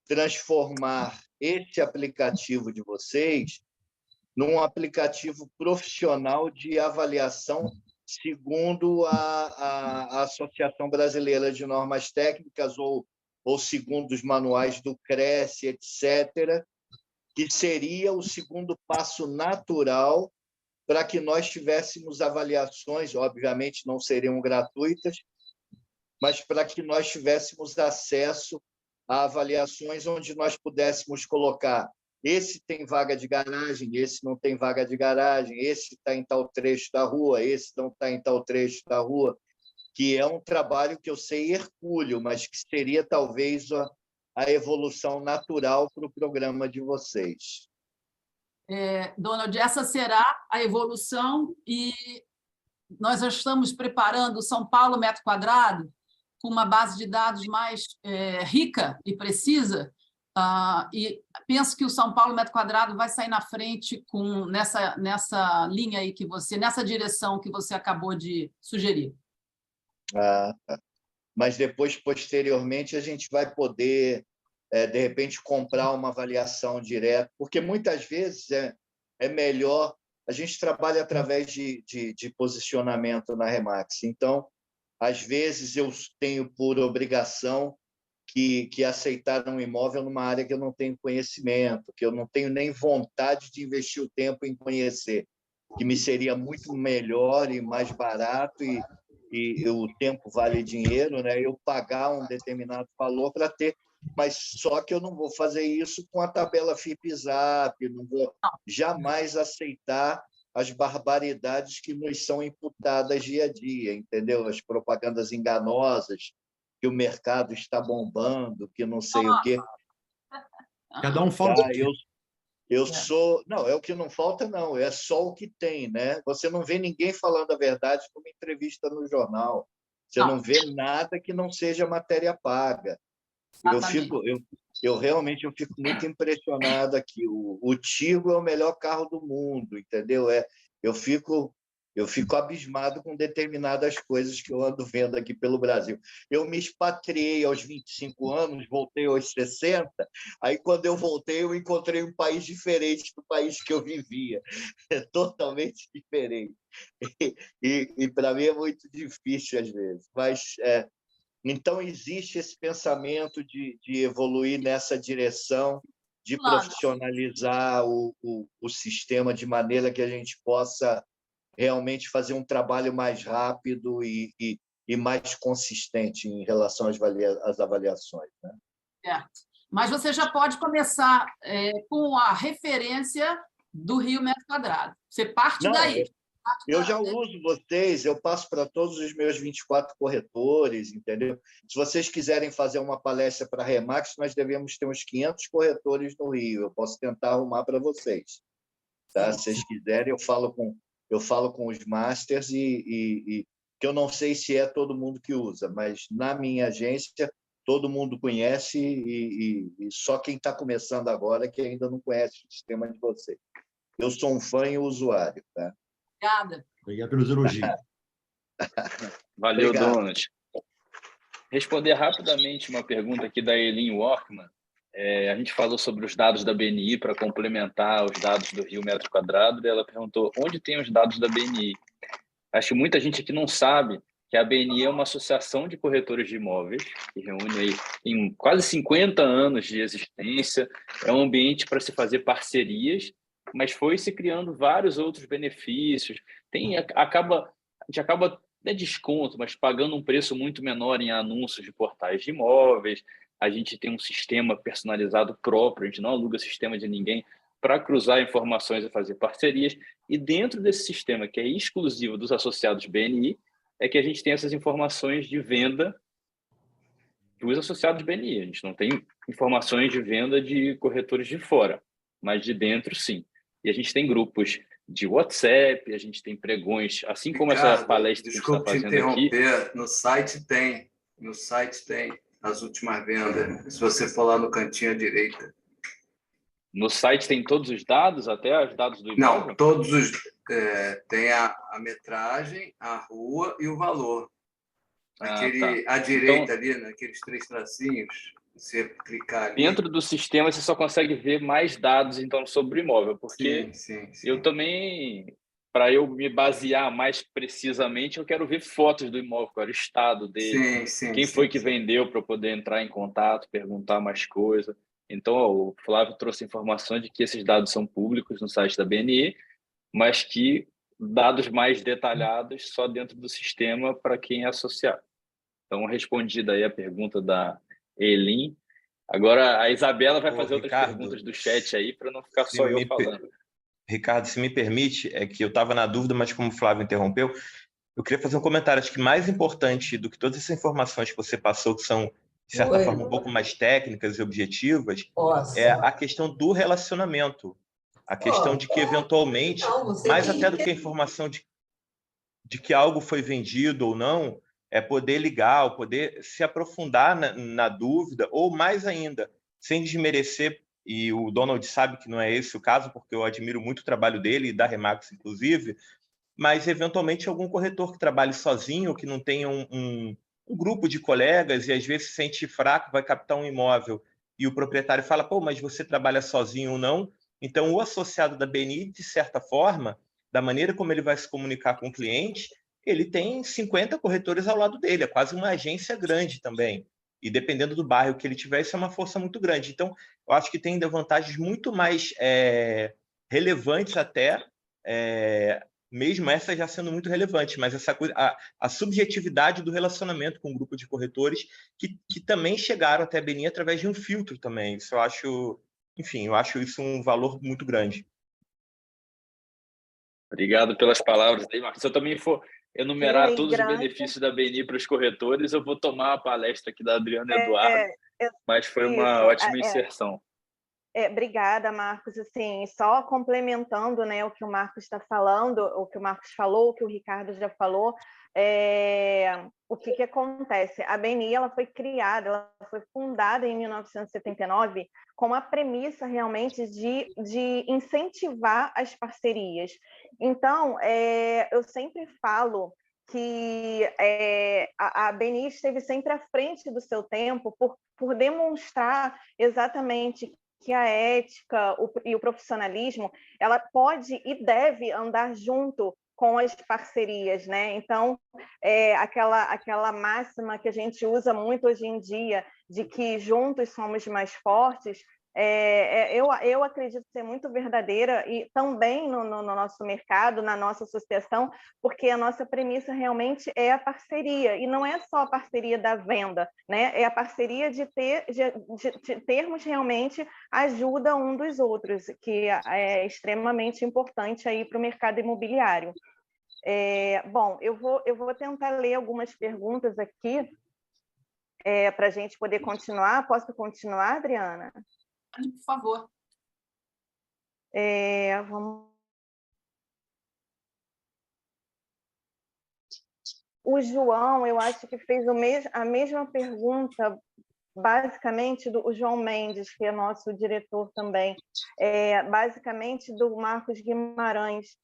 transformar esse aplicativo de vocês num aplicativo profissional de avaliação segundo a Associação Brasileira de Normas Técnicas ou segundo os manuais do CRECE, etc., que seria o segundo passo natural para que nós tivéssemos avaliações, obviamente não seriam gratuitas, mas para que nós tivéssemos acesso a avaliações onde nós pudéssemos colocar: esse tem vaga de garagem, esse não tem vaga de garagem, esse está em tal trecho da rua, esse não está em tal trecho da rua, que é um trabalho que eu sei hercúleo, mas que seria talvez a evolução natural para o programa de vocês. Donald, essa será a evolução, e nós já estamos preparando o São Paulo metro quadrado com uma base de dados mais rica e precisa, e penso que o São Paulo metro quadrado vai sair na frente nessa linha aí nessa direção que você acabou de sugerir. Mas depois, posteriormente, a gente vai poder, de repente, comprar uma avaliação direta, porque muitas vezes é melhor. A gente trabalha através de posicionamento na Remax, então, às vezes, eu tenho por obrigação que aceitar um imóvel numa área que eu não tenho conhecimento, que eu não tenho nem vontade de investir o tempo em conhecer, que me seria muito melhor e mais barato, e o tempo vale dinheiro, né? Eu pagar um determinado valor para ter, mas só que eu não vou fazer isso com a tabela FIPZAP, não vou jamais aceitar as barbaridades que nos são imputadas dia a dia, entendeu? As propagandas enganosas, que o mercado está bombando, que não sei o quê. Cada um fala. Eu sou... Não, é o que não falta, não. É só o que tem, né? Você não vê ninguém falando a verdade numa entrevista no jornal. Você não vê nada que não seja matéria paga. Eu realmente fico muito impressionado aqui. O Tigo é o melhor carro do mundo, entendeu? Eu fico abismado com determinadas coisas que eu ando vendo aqui pelo Brasil. Eu me expatriei aos 25 anos, voltei aos 60, aí quando eu voltei eu encontrei um país diferente do país que eu vivia, totalmente diferente. E para mim é muito difícil às vezes, mas... Então, existe esse pensamento de evoluir nessa direção, de profissionalizar o sistema de maneira que a gente possa realmente fazer um trabalho mais rápido e mais consistente em relação às avaliações, né? Certo. Mas você já pode começar com a referência do Rio metro quadrado. Você parte daí. Eu já uso vocês, eu passo para todos os meus 24 corretores, entendeu? Se vocês quiserem fazer uma palestra para a Remax, nós devemos ter uns 500 corretores no Rio. Eu posso tentar arrumar para vocês. Tá? Se vocês quiserem, eu falo com os masters que eu não sei se é todo mundo que usa, mas na minha agência todo mundo conhece e só quem está começando agora que ainda não conhece o sistema de vocês. Eu sou um fã e usuário. Tá? Obrigada. Obrigado pelos elogios. Valeu, Obrigado. Donald. Responder rapidamente uma pergunta aqui da Elin Workman. A gente falou sobre os dados da BNI para complementar os dados do Rio Metro Quadrado, e ela perguntou onde tem os dados da BNI. Acho que muita gente aqui não sabe que a BNI é uma associação de corretores de imóveis, que reúne aí, tem quase 50 anos de existência, é um ambiente para se fazer parcerias, mas foi se criando vários outros benefícios. A gente acaba, não é desconto, mas pagando um preço muito menor em anúncios de portais de imóveis. A gente tem um sistema personalizado próprio, a gente não aluga sistema de ninguém para cruzar informações e fazer parcerias. E dentro desse sistema, que é exclusivo dos associados BNI, é que a gente tem essas informações de venda dos associados BNI. A gente não tem informações de venda de corretores de fora, mas de dentro, sim. E a gente tem grupos de WhatsApp, a gente tem pregões, assim como Ricardo, essa palestra que a gente está fazendo aqui. Desculpe te interromper, no site tem as últimas vendas, se você for lá no cantinho à direita. No site tem todos os dados, até os dados do imóvel? Não, todos os... tem a metragem, a rua e o valor. Tá. À direita Então, ali, naqueles 3 tracinhos, você clicar ali... Dentro do sistema, você só consegue ver mais dados então, sobre o imóvel, porque sim. eu também, para eu me basear mais precisamente, eu quero ver fotos do imóvel, qual era o estado dele, quem foi que vendeu para eu poder entrar em contato, perguntar mais coisa. Então, o Flávio trouxe informações de que esses dados são públicos no site da BNE, mas que dados mais detalhados só dentro do sistema para quem é associado. Então, respondida aí a pergunta da Elin. Agora, a Isabela vai fazer outras perguntas do chat aí, para não ficar só eu falando. Ricardo, se me permite, é que eu estava na dúvida, mas como o Flávio interrompeu, eu queria fazer um comentário. Acho que mais importante do que todas essas informações que você passou, que são, de certa forma, um pouco mais técnicas e objetivas, é a questão do relacionamento. A questão de que, eventualmente, mais até do que a informação de que algo foi vendido ou não, é poder ligar, ou poder se aprofundar na dúvida, ou mais ainda, sem desmerecer, e o Donald sabe que não é esse o caso, porque eu admiro muito o trabalho dele, e da Remax, inclusive, mas, eventualmente, algum corretor que trabalhe sozinho, que não tenha um grupo de colegas, e às vezes se sente fraco, vai captar um imóvel, e o proprietário fala, pô, mas você trabalha sozinho ou não? Então, o associado da BNI, de certa forma, da maneira como ele vai se comunicar com o cliente, ele tem 50 corretores ao lado dele, é quase uma agência grande também. E dependendo do bairro que ele tiver, isso é uma força muito grande. Então, eu acho que tem ainda vantagens muito mais relevantes até, mesmo essa já sendo muito relevante, mas essa coisa, a subjetividade do relacionamento com um grupo de corretores que também chegaram até a BNI através de um filtro também. Isso eu acho, enfim, eu acho isso um valor muito grande. Obrigado pelas palavras aí, Marcos. Se eu também for enumerar todos os benefícios da BNI para os corretores, eu vou tomar a palestra aqui da Adriana Eduardo, mas foi uma ótima inserção. Obrigada, Marcos. Assim, só complementando, né, o que o Marcos está falando, o que o Marcos falou, o que o Ricardo já falou, o que acontece? A BNI ela foi criada, ela foi fundada em 1979 com a premissa realmente de incentivar as parcerias. Então, eu sempre falo que a BNI esteve sempre à frente do seu tempo por demonstrar exatamente que a ética e o profissionalismo ela pode e deve andar junto com as parcerias, né? Então, aquela máxima que a gente usa muito hoje em dia de que juntos somos mais fortes, eu acredito ser muito verdadeira e também no nosso mercado, na nossa associação, porque a nossa premissa realmente é a parceria, e não é só a parceria da venda, né? É a parceria de termos realmente ajuda um dos outros, que é extremamente importante aí para o mercado imobiliário. Bom, eu vou tentar ler algumas perguntas aqui para a gente poder continuar. Posso continuar, Adriana? Por favor. Vamos... O João, eu acho que fez a mesma pergunta basicamente, o João Mendes, que é nosso diretor também, basicamente do Marcos Guimarães,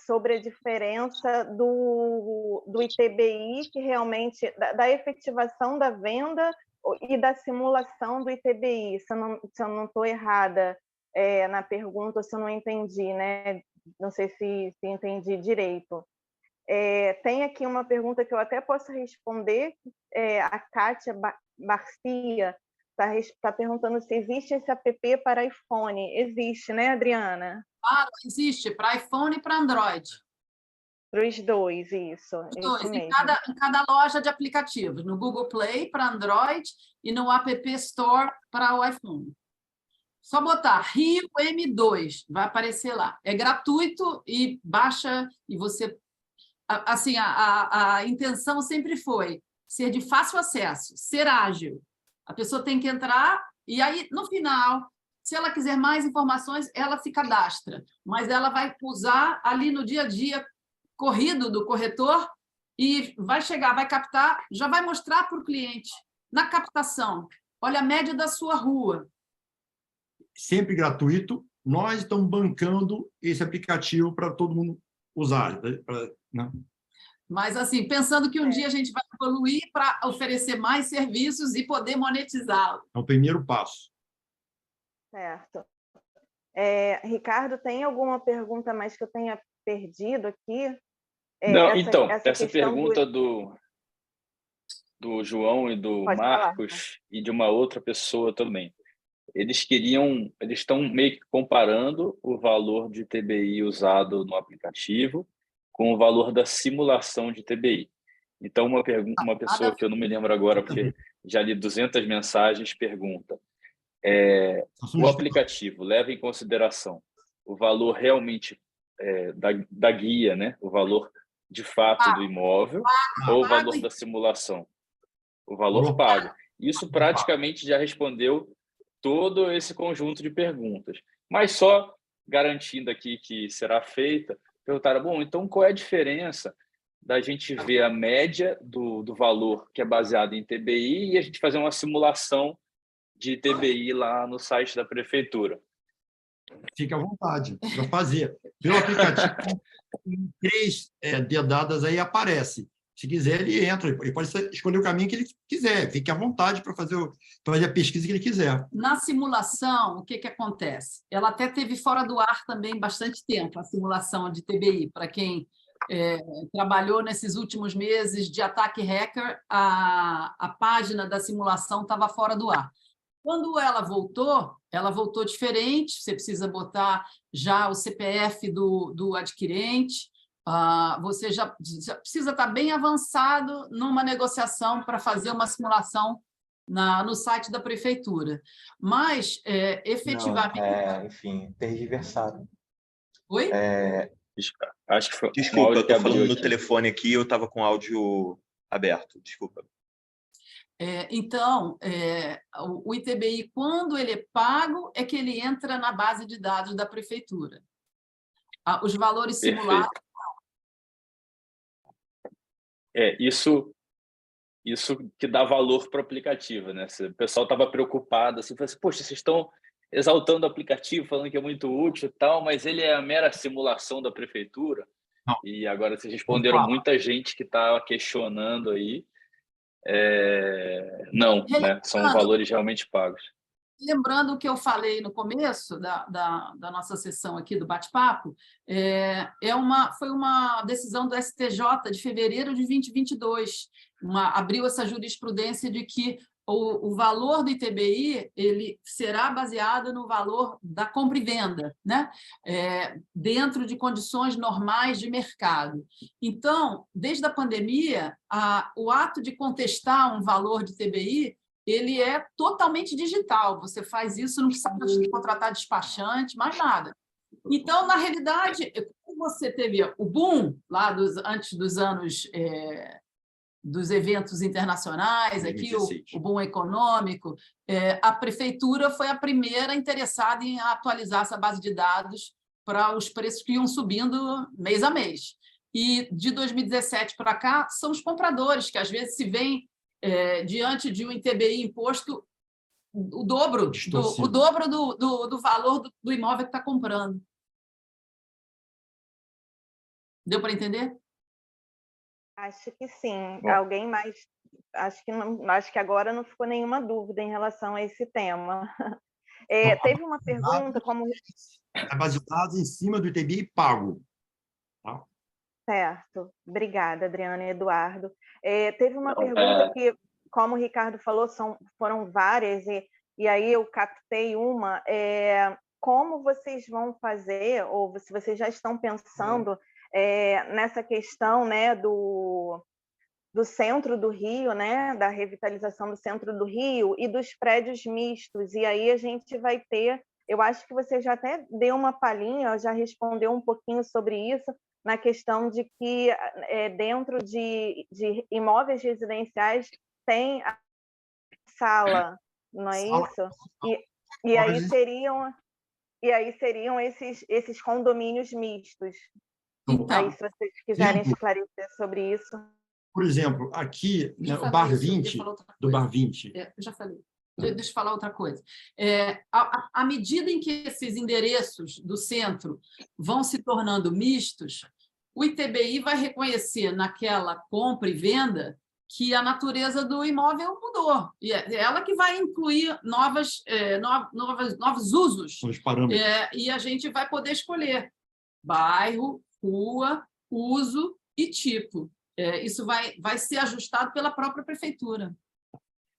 sobre a diferença do ITBI, que realmente, da efetivação da venda e da simulação do ITBI, se eu não estou errada na pergunta, ou se eu não entendi, né? Não sei se entendi direito. Tem aqui uma pergunta que eu até posso responder, a Kátia Barcia está perguntando se existe esse app para iPhone. Existe, né, Adriana? Claro, existe, para iPhone e para Android. Para os dois, isso mesmo. Em cada loja de aplicativos, no Google Play para Android e no App Store para o iPhone. Só botar Rio M2, vai aparecer lá. É gratuito e baixa, e você... Assim, a intenção sempre foi ser de fácil acesso, ser ágil. A pessoa tem que entrar e aí, no final, se ela quiser mais informações, ela se cadastra, mas ela vai usar ali no dia a dia corrido do corretor e vai chegar, vai captar, já vai mostrar para o cliente, na captação, olha a média da sua rua. Sempre gratuito, nós estamos bancando esse aplicativo para todo mundo usar. Né? Mas, assim, pensando que um dia a gente vai evoluir para oferecer mais serviços e poder monetizá-lo. É o primeiro passo. Certo. Ricardo, tem alguma pergunta mais que eu tenha perdido aqui? Não, essa pergunta do João e do Marcos e de uma outra pessoa também. Eles estão meio que comparando o valor de TBI usado no aplicativo com o valor da simulação de TBI. Então, uma pessoa que eu não me lembro agora, porque já li 200 mensagens, pergunta: o aplicativo leva em consideração o valor realmente da guia, né? O valor de fato do imóvel, ou o valor da simulação? O valor pago. Isso praticamente já respondeu todo esse conjunto de perguntas. Mas só garantindo aqui que será feita, perguntaram, bom, então qual é a diferença da gente ver a média do valor que é baseado em TBI e a gente fazer uma simulação de TBI lá no site da prefeitura? Fique à vontade para fazer. Pelo aplicativo, 3 dedadas aí aparece. Se quiser, ele entra. Ele pode escolher o caminho que ele quiser. Fique à vontade para fazer a pesquisa que ele quiser. Na simulação, o que acontece? Ela até teve fora do ar também bastante tempo, a simulação de TBI. Para quem trabalhou nesses últimos meses de ataque hacker, a página da simulação estava fora do ar. Quando ela voltou diferente, você precisa botar já o CPF do adquirente, você já precisa estar bem avançado numa negociação para fazer uma simulação no site da prefeitura. Mas, efetivamente... Não, enfim, tergiversado. Oi? Acho que foi. Desculpa, eu estou falando no telefone aqui, eu estava com o áudio aberto, desculpa. Então, o ITBI, quando ele é pago, é que ele entra na base de dados da prefeitura. Os valores simulados... Isso que dá valor para o aplicativo, né? O pessoal estava preocupado, assim, falou assim, poxa, vocês estão exaltando o aplicativo, falando que é muito útil e tal, mas ele é a mera simulação da prefeitura? Não. E agora vocês responderam muita gente que está questionando aí. Não, né? São valores realmente pagos. Lembrando o que eu falei no começo da nossa sessão aqui do bate-papo, foi uma decisão do STJ de fevereiro de 2022, abriu essa jurisprudência de que o valor do ITBI ele será baseado no valor da compra e venda, né? Dentro de condições normais de mercado. Então, desde a pandemia, o ato de contestar um valor de ITBI ele é totalmente digital. Você faz isso, não precisa contratar despachante, mais nada. Então, na realidade, como você teve o boom lá antes dos anos dos eventos internacionais, aqui o boom econômico, a prefeitura foi a primeira interessada em atualizar essa base de dados para os preços que iam subindo mês a mês. E de 2017 para cá, são os compradores que às vezes se veem diante de um ITBI imposto o dobro do valor do imóvel que está comprando. Deu para entender? Acho que sim. Bom. Alguém mais? Acho que não, acho que agora não ficou nenhuma dúvida em relação a esse tema. Teve uma pergunta como... A base de dados em cima do ITBI pago. Tá? Certo. Obrigada, Adriana e Eduardo. Teve uma pergunta que, como o Ricardo falou, foram várias, e aí eu captei uma. Como vocês vão fazer, ou se vocês já estão pensando nessa questão, né, do centro do Rio, né, da revitalização do centro do Rio e dos prédios mistos. E aí a gente vai ter, eu acho que você já até deu uma palhinha, já respondeu um pouquinho sobre isso, na questão de que dentro de imóveis residenciais tem a sala, não é isso? E aí seriam esses condomínios mistos. Então, Aí, se vocês quiserem esclarecer sobre isso. Por exemplo, aqui, no Bar 20, do Bar 20. Eu já falei. Deixa eu falar outra coisa. À medida em que esses endereços do centro vão se tornando mistos, o ITBI vai reconhecer naquela compra e venda que a natureza do imóvel mudou. E é ela que vai incluir novos usos. Os parâmetros. E a gente vai poder escolher bairro, rua, uso e tipo. Isso vai ser ajustado pela própria prefeitura.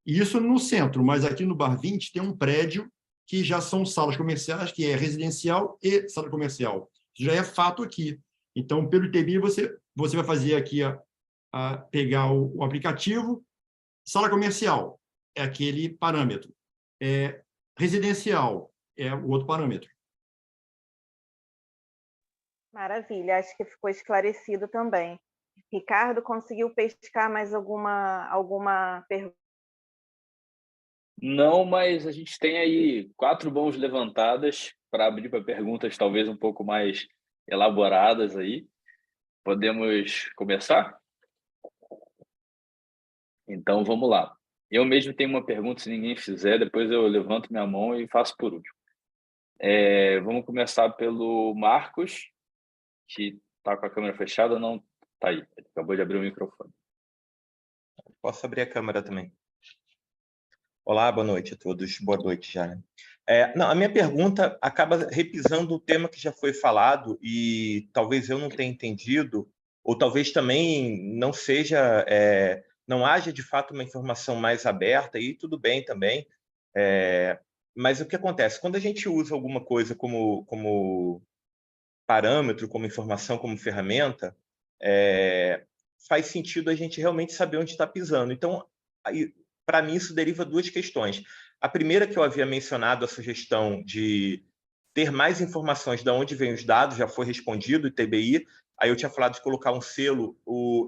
Isso no centro, mas aqui no Bar 20 tem um prédio que já são salas comerciais, que é residencial e sala comercial. Isso já é fato aqui. Então, pelo ITBI, você vai fazer aqui, pegar o aplicativo, sala comercial é aquele parâmetro, residencial é o outro parâmetro. Maravilha, acho que ficou esclarecido também. Ricardo, conseguiu pescar mais alguma pergunta? Não, mas a gente tem aí 4 mãos levantadas para abrir para perguntas talvez um pouco mais elaboradas aí. Podemos começar? Então, vamos lá. Eu mesmo tenho uma pergunta, se ninguém fizer, depois eu levanto minha mão e faço por último. Vamos começar pelo Marcos, que está com a câmera fechada, não está aí. Ele acabou de abrir o microfone. Posso abrir a câmera também. Olá, boa noite a todos. Boa noite já, né? Não, a minha pergunta acaba repisando o tema que já foi falado e talvez eu não tenha entendido, ou talvez também não seja, não haja de fato uma informação mais aberta, e tudo bem também. Mas o que acontece? Quando a gente usa alguma coisa como parâmetro, como informação, como ferramenta, faz sentido a gente realmente saber onde está pisando. Então, para mim, isso deriva 2 questões. A primeira, que eu havia mencionado, a sugestão de ter mais informações de onde vêm os dados, já foi respondido, ITBI. Aí eu tinha falado de colocar um selo,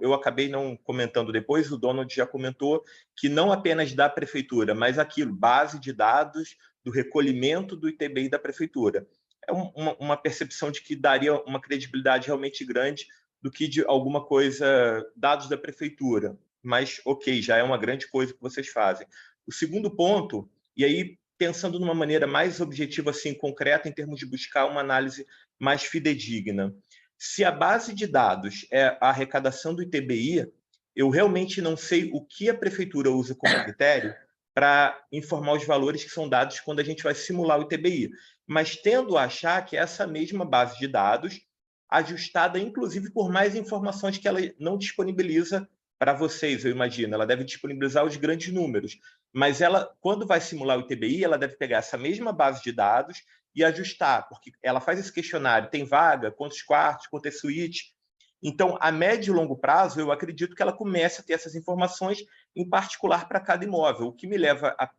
eu acabei não comentando depois, o Donald já comentou que não apenas da prefeitura, mas aquilo, base de dados do recolhimento do ITBI da prefeitura. É uma percepção de que daria uma credibilidade realmente grande do que de alguma coisa, dados da prefeitura. Mas, ok, já é uma grande coisa que vocês fazem. O segundo ponto, e aí pensando numa maneira mais objetiva, assim, concreta, em termos de buscar uma análise mais fidedigna. Se a base de dados é a arrecadação do ITBI, eu realmente não sei o que a prefeitura usa como critério para informar os valores que são dados quando a gente vai simular o ITBI. Mas tendo a achar que essa mesma base de dados, ajustada inclusive por mais informações que ela não disponibiliza para vocês, eu imagino. Ela deve disponibilizar os grandes números, mas ela, quando vai simular o ITBI, ela deve pegar essa mesma base de dados e ajustar, porque ela faz esse questionário, tem vaga, quantos quartos, quanto é suíte. Então, a médio e longo prazo, eu acredito que ela comece a ter essas informações, em particular para cada imóvel, o que me leva a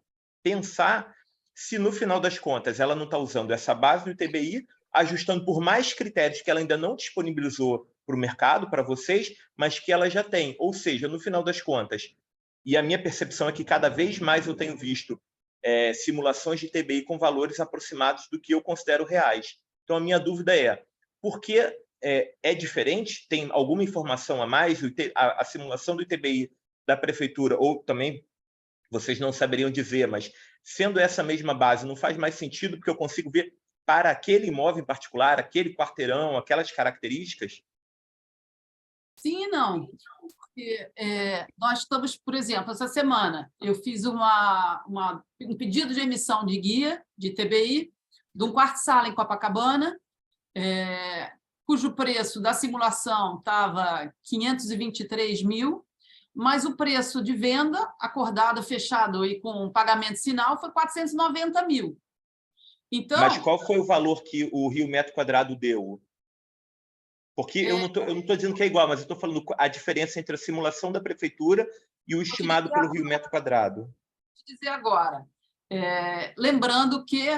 pensar se, no final das contas, ela não está usando essa base do ITBI, ajustando por mais critérios que ela ainda não disponibilizou para o mercado, para vocês, mas que ela já tem. Ou seja, no final das contas, e a minha percepção é que cada vez mais eu tenho visto simulações de ITBI com valores aproximados do que eu considero reais. Então, a minha dúvida é, por que é diferente? Tem alguma informação a mais? A simulação do ITBI da prefeitura, ou também vocês não saberiam dizer, mas sendo essa mesma base, não faz mais sentido porque eu consigo ver para aquele imóvel em particular, aquele quarteirão, aquelas características? Sim e não. Porque, nós estamos, por exemplo, essa semana eu fiz um pedido de emissão de guia de TBI de um quarto-sala em Copacabana, cujo preço da simulação estava 523 mil, mas o preço de venda, acordado, fechado e com pagamento sinal, foi 490 mil. Então, mas qual foi o valor que o Rio Metro Quadrado deu? Porque eu não estou dizendo que é igual, mas eu estou falando a diferença entre a simulação da prefeitura e o estimado pelo Rio Metro Quadrado. Vou te dizer agora. Lembrando que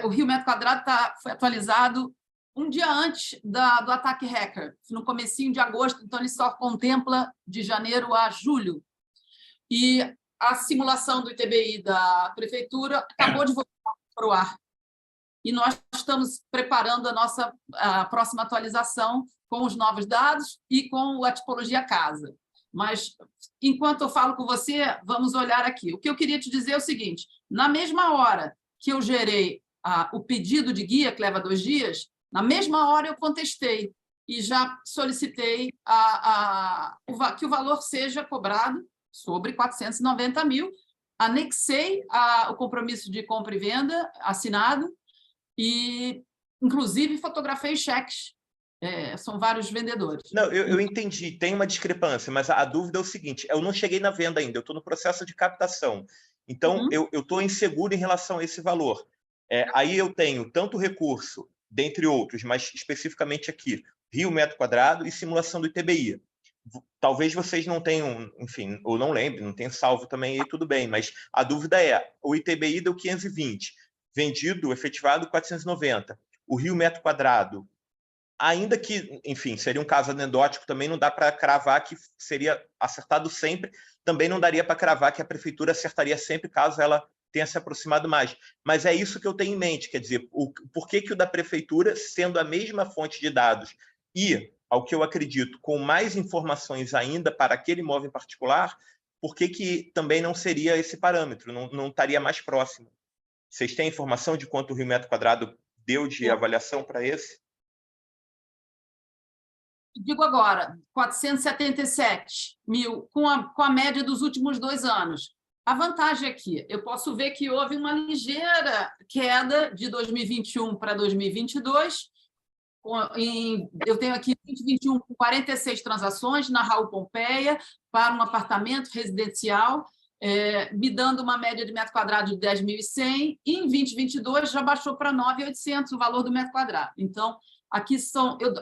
o Rio Metro Quadrado foi atualizado um dia antes do ataque hacker, no comecinho de agosto, então ele só contempla de janeiro a julho. E a simulação do ITBI da prefeitura acabou de voltar para o ar. E nós estamos preparando a próxima atualização com os novos dados e com a tipologia casa. Mas, enquanto eu falo com você, vamos olhar aqui. O que eu queria te dizer é o seguinte, na mesma hora que eu gerei o pedido de guia, que leva 2 dias, na mesma hora eu contestei e já solicitei que o valor seja cobrado sobre 490 mil, anexei o compromisso de compra e venda assinado e, inclusive, fotografei cheques. São vários vendedores. Não, eu entendi, tem uma discrepância, mas a dúvida é o seguinte, eu não cheguei na venda ainda, eu estou no processo de captação. Então, eu estou inseguro em relação a esse valor. Aí eu tenho tanto recurso, dentre outros, mas especificamente aqui, Rio Metro Quadrado e simulação do ITBI. Talvez vocês não tenham, enfim, ou não lembrem, não tenham salvo também, aí tudo bem, mas a dúvida é, o ITBI deu 520, vendido, efetivado 490. O Rio Metro Quadrado, ainda que, enfim, seria um caso anedótico, também não dá para cravar que seria acertado sempre, também não daria para cravar que a prefeitura acertaria sempre caso ela tenha se aproximado mais. Mas é isso que eu tenho em mente, quer dizer, por que o da prefeitura, sendo a mesma fonte de dados e, ao que eu acredito, com mais informações ainda para aquele imóvel em particular, por que também não seria esse parâmetro, não estaria mais próximo? Vocês têm informação de quanto o Rio Metro Quadrado deu de avaliação para esse? Digo agora, 477 mil, com a média dos últimos 2 anos. A vantagem aqui, eu posso ver que houve uma ligeira queda de 2021 para 2022. Eu tenho aqui 2021 com 46 transações na Raul Pompeia para um apartamento residencial, me dando uma média de metro quadrado de 10.100, e em 2022 já baixou para 9.800 o valor do metro quadrado. Então, aqui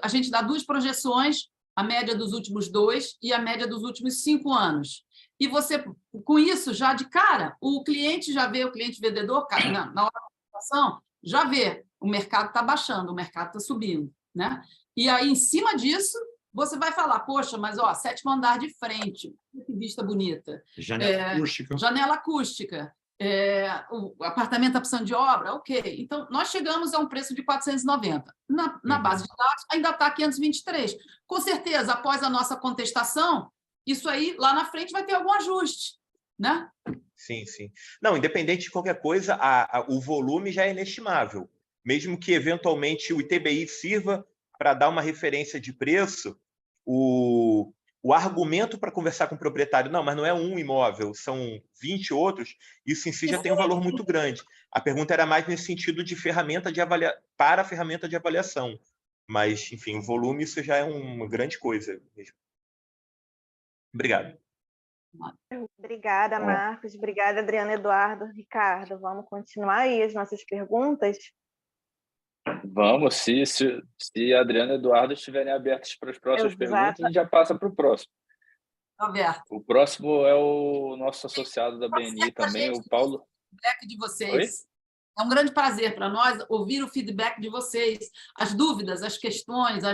a gente dá 2 projeções, a média dos últimos 2 e a média dos últimos 5 anos. E você, com isso, já de cara, o cliente já vê, o cliente vendedor, na hora da aplicação, já vê, o mercado está baixando, o mercado está subindo, né? E aí, em cima disso, você vai falar, poxa, mas 7º andar de frente, que vista bonita. Janela acústica. Janela acústica. O apartamento está precisando de obra, ok. Então, nós chegamos a um preço de 490. Na base de dados, ainda está 523. Com certeza, após a nossa contestação, isso aí, lá na frente, vai ter algum ajuste, né? Sim, sim. Não, independente de qualquer coisa, o volume já é inestimável. Mesmo que, eventualmente, o ITBI sirva para dar uma referência de preço, o argumento para conversar com o proprietário, não, mas não é um imóvel, são 20 outros, isso em si já tem um valor muito grande. A pergunta era mais nesse sentido de ferramenta de para a ferramenta de avaliação. Mas, enfim, o volume, isso já é uma grande coisa mesmo. Obrigado. Obrigada, Marcos. Obrigada, Adriana, Eduardo, Ricardo. Vamos continuar aí as nossas perguntas? Vamos, se a Adriana e Eduardo estiverem abertos para as próximas perguntas, a gente já passa para o próximo. Aberto. O próximo é o nosso associado da BNI também, o Paulo. Feedback de vocês. É um grande prazer para nós ouvir o feedback de vocês, as dúvidas, as questões,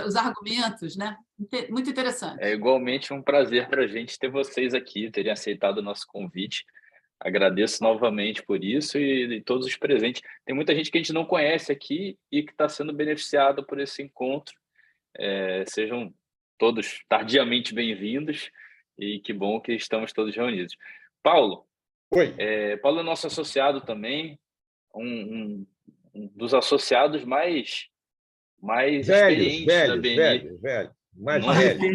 os argumentos, né? Muito interessante. É igualmente um prazer para a gente ter vocês aqui, terem aceitado o nosso convite. Agradeço novamente por isso e todos os presentes. Tem muita gente que a gente não conhece aqui e que está sendo beneficiada por esse encontro. Sejam todos tardiamente bem-vindos. E que bom que estamos todos reunidos. Paulo, Oi. Paulo é nosso associado também, um dos associados mais experientes da BNI. Velho.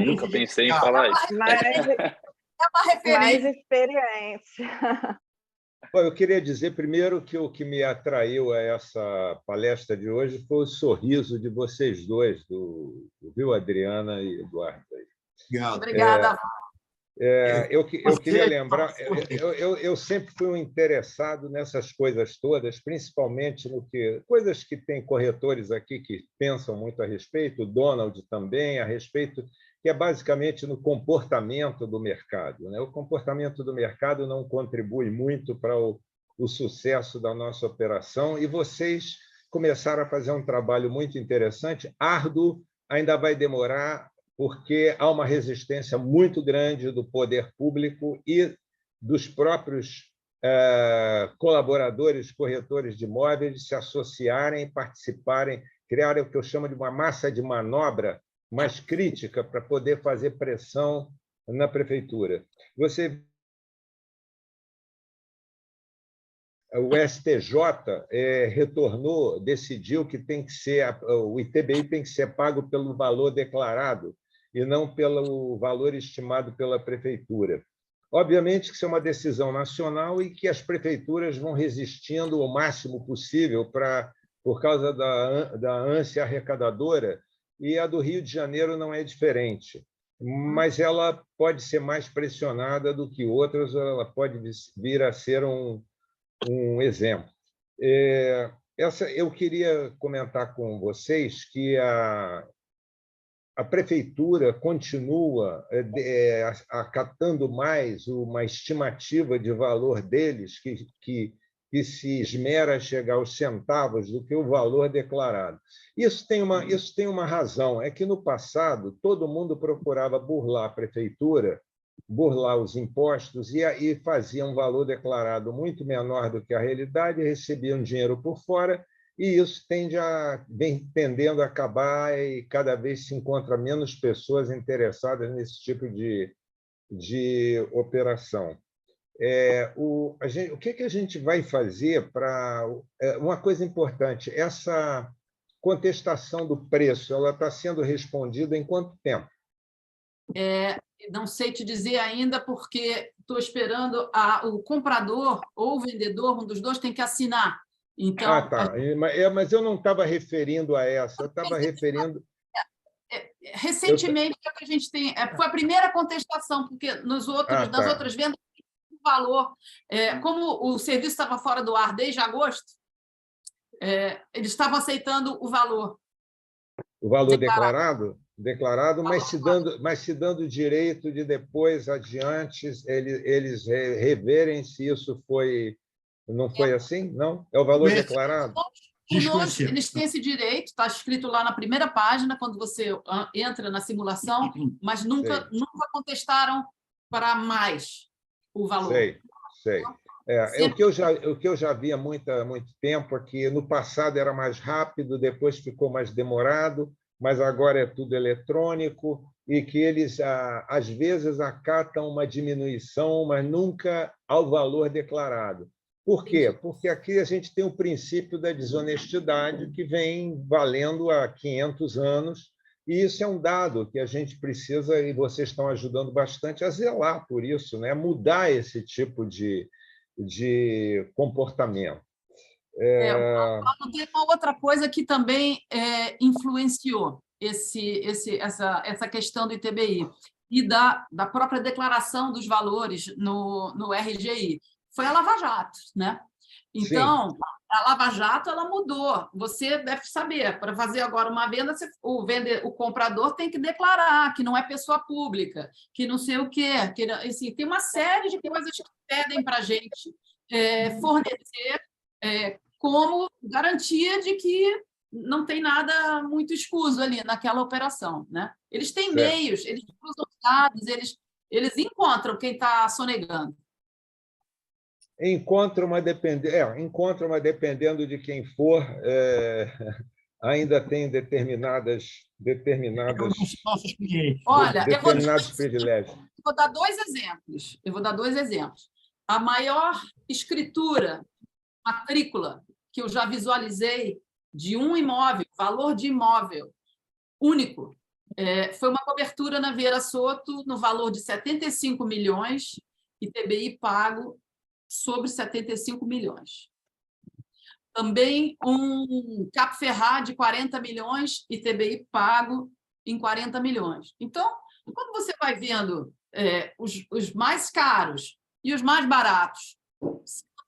Nunca pensei em falar isso. É uma referência. Mais experiente. Bom, eu queria dizer primeiro que o que me atraiu a essa palestra de hoje foi o sorriso de vocês dois, viu, Adriana e Eduardo? Obrigado. Obrigada. Eu queria lembrar, eu sempre fui um interessado nessas coisas todas, principalmente coisas que tem corretores aqui que pensam muito a respeito, o Donald também, a respeito, que é basicamente no comportamento do mercado, né? O comportamento do mercado não contribui muito para o sucesso da nossa operação, e vocês começaram a fazer um trabalho muito interessante, árduo, ainda vai demorar, porque há uma resistência muito grande do poder público e dos próprios colaboradores, corretores de imóveis, se associarem, participarem, criarem o que eu chamo de uma massa de manobra mais crítica para poder fazer pressão na prefeitura. O STJ retornou, decidiu que o ITBI tem que ser pago pelo valor declarado e não pelo valor estimado pela prefeitura. Obviamente que isso é uma decisão nacional e que as prefeituras vão resistindo o máximo possível por causa da ânsia arrecadadora, e a do Rio de Janeiro não é diferente. Mas ela pode ser mais pressionada do que outras, ela pode vir a ser um exemplo. Eu queria comentar com vocês que a prefeitura continua acatando mais uma estimativa de valor deles que se esmera a chegar aos centavos do que o valor declarado. Isso tem uma razão, é que no passado todo mundo procurava burlar a prefeitura, burlar os impostos e fazia um valor declarado muito menor do que a realidade, recebiam dinheiro por fora, e isso vem tendendo a acabar, e cada vez se encontra menos pessoas interessadas nesse tipo de operação. O que a gente vai fazer para... Uma coisa importante, essa contestação do preço, ela está sendo respondida em quanto tempo? Não sei te dizer ainda, porque estou esperando o comprador ou o vendedor, um dos dois, tem que assinar. Então, tá. Mas eu não estava referindo a essa, eu estava referindo... Recentemente, o que a gente tem... Foi a primeira contestação, porque nas outras vendas, o valor... como o serviço estava fora do ar desde agosto, eles estavam aceitando o valor. O valor declarado, mas se dando direito de depois adiante eles reverem se isso não foi assim? Não? É o valor declarado? Eles têm esse direito, está escrito lá na primeira página, quando você entra na simulação, mas nunca contestaram para mais o valor. Sei. O que eu já vi há muito tempo é que no passado era mais rápido, depois ficou mais demorado, mas agora é tudo eletrônico, e que eles, às vezes, acatam uma diminuição, mas nunca ao valor declarado. Por quê? Porque aqui a gente tem o princípio da desonestidade que vem valendo há 500 anos, e isso é um dado que a gente precisa, e vocês estão ajudando bastante a zelar por isso, né? Mudar esse tipo de comportamento. Tem uma outra coisa que também influenciou essa questão do ITBI e da própria declaração dos valores no RGI. Foi a Lava Jato, né? Então, sim, a Lava Jato ela mudou. Você deve saber, para fazer agora uma venda, o comprador tem que declarar que não é pessoa pública, que não sei o quê. Assim, tem uma série de coisas que pedem para a gente fornecer como garantia de que não tem nada muito escuso ali naquela operação, né? Eles têm meios, eles cruzam dados, eles encontram quem está sonegando. Encontra uma dependendo de quem for, ainda tem determinados Olha, privilégios. vou dar dois exemplos. A maior escritura, matrícula, que eu já visualizei de um imóvel, valor de imóvel único, foi uma cobertura na Vieira Soto no valor de 75 milhões, ITBI pago sobre 75 milhões. Também um Capo Ferrá de 40 milhões, ITBI pago em 40 milhões. Então, quando você vai vendo os mais caros e os mais baratos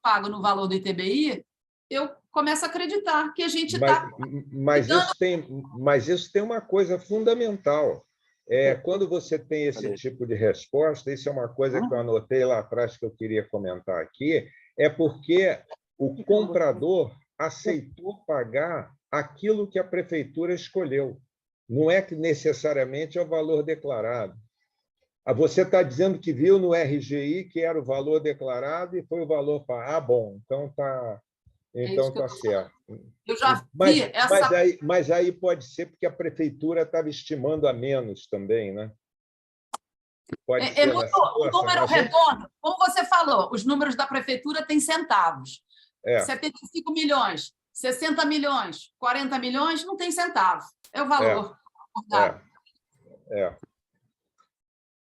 pagos no valor do ITBI, eu começo a acreditar que a gente está... Mas isso tem uma coisa fundamental. Quando você tem esse tipo de resposta, isso é uma coisa que eu anotei lá atrás que eu queria comentar aqui, é porque o comprador aceitou pagar aquilo que a prefeitura escolheu. Não é que necessariamente é o valor declarado. Você está dizendo que viu no RGI que era o valor declarado e foi o valor para... bom, então está certo. Eu já vi essa... Mas aí pode ser porque a prefeitura estava estimando a menos também, né? Pode ser o número redondo, como você falou, os números da prefeitura têm centavos. 75 milhões, 60 milhões, 40 milhões, não tem centavo. É o valor.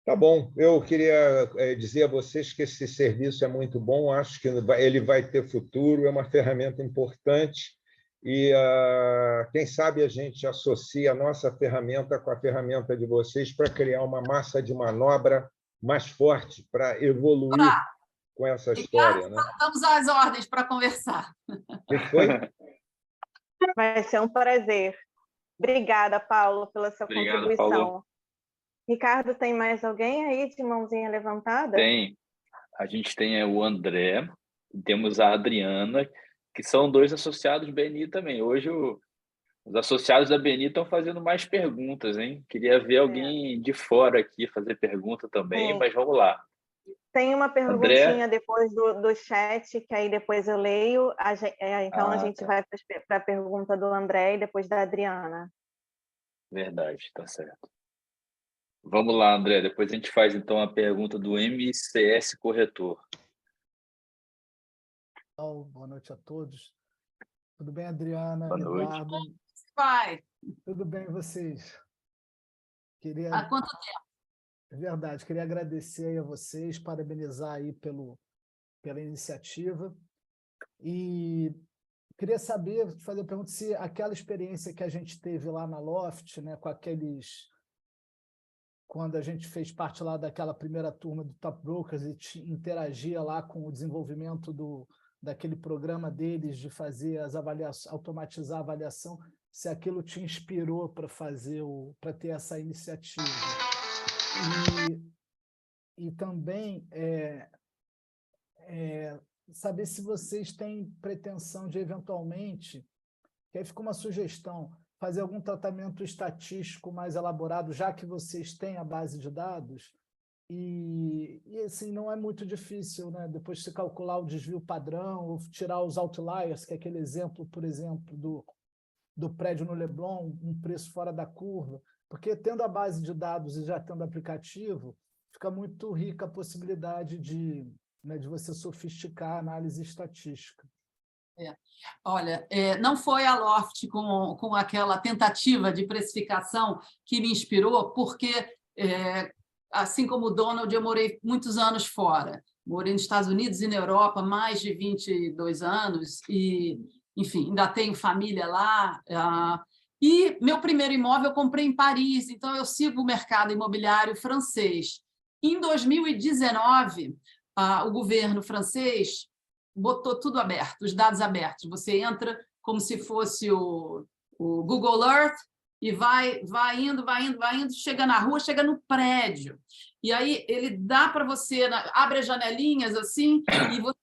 Tá bom. Eu queria dizer a vocês que esse serviço é muito bom, acho que ele vai ter futuro, é uma ferramenta importante e, quem sabe, a gente associa a nossa ferramenta com a ferramenta de vocês para criar uma massa de manobra mais forte, para evoluir com essa história. Né? Estamos às ordens para conversar. O que foi? Vai ser um prazer. Obrigada, Paulo, pela sua contribuição. Paulo. Ricardo, tem mais alguém aí de mãozinha levantada? Tem. A gente tem o André, temos a Adriana, que são dois associados BNI também. Hoje os associados da BNI estão fazendo mais perguntas, hein? Queria ver alguém de fora aqui fazer pergunta também, mas vamos lá. Tem uma perguntinha depois do chat, que aí depois eu leio. Então a gente vai para a pergunta do André e depois da Adriana. Verdade, tá certo. Vamos lá, André. Depois a gente faz, então, a pergunta do MCS Corretor. Boa noite a todos. Tudo bem, Adriana? Boa noite. Eduardo? Vai. Tudo bem, vocês? Há quanto tempo? É verdade. Queria agradecer aí a vocês, parabenizar aí pela iniciativa. E queria saber, fazer a pergunta, se aquela experiência que a gente teve lá na Loft, né, com quando a gente fez parte lá daquela primeira turma do Top Brokers e interagia lá com o desenvolvimento daquele programa deles de fazer as avaliações, automatizar a avaliação, se aquilo te inspirou para ter essa iniciativa. E também saber se vocês têm pretensão de, eventualmente, que aí fica uma sugestão, fazer algum tratamento estatístico mais elaborado, já que vocês têm a base de dados, e assim, não é muito difícil, né? Depois de você calcular o desvio padrão, ou tirar os outliers, que é aquele exemplo, por exemplo, do prédio no Leblon, um preço fora da curva, porque tendo a base de dados e já tendo aplicativo, fica muito rica a possibilidade de você sofisticar a análise estatística. Olha, não foi a Loft com aquela tentativa de precificação que me inspirou, porque, assim como o Donald, eu morei muitos anos fora. Morei nos Estados Unidos e na Europa, mais de 22 anos, e, enfim, ainda tenho família lá. E meu primeiro imóvel eu comprei em Paris, então eu sigo o mercado imobiliário francês. Em 2019, o governo francês botou tudo aberto, os dados abertos. Você entra como se fosse o Google Earth e vai indo, chega na rua, chega no prédio. E aí ele dá para você, abre as janelinhas assim, e você...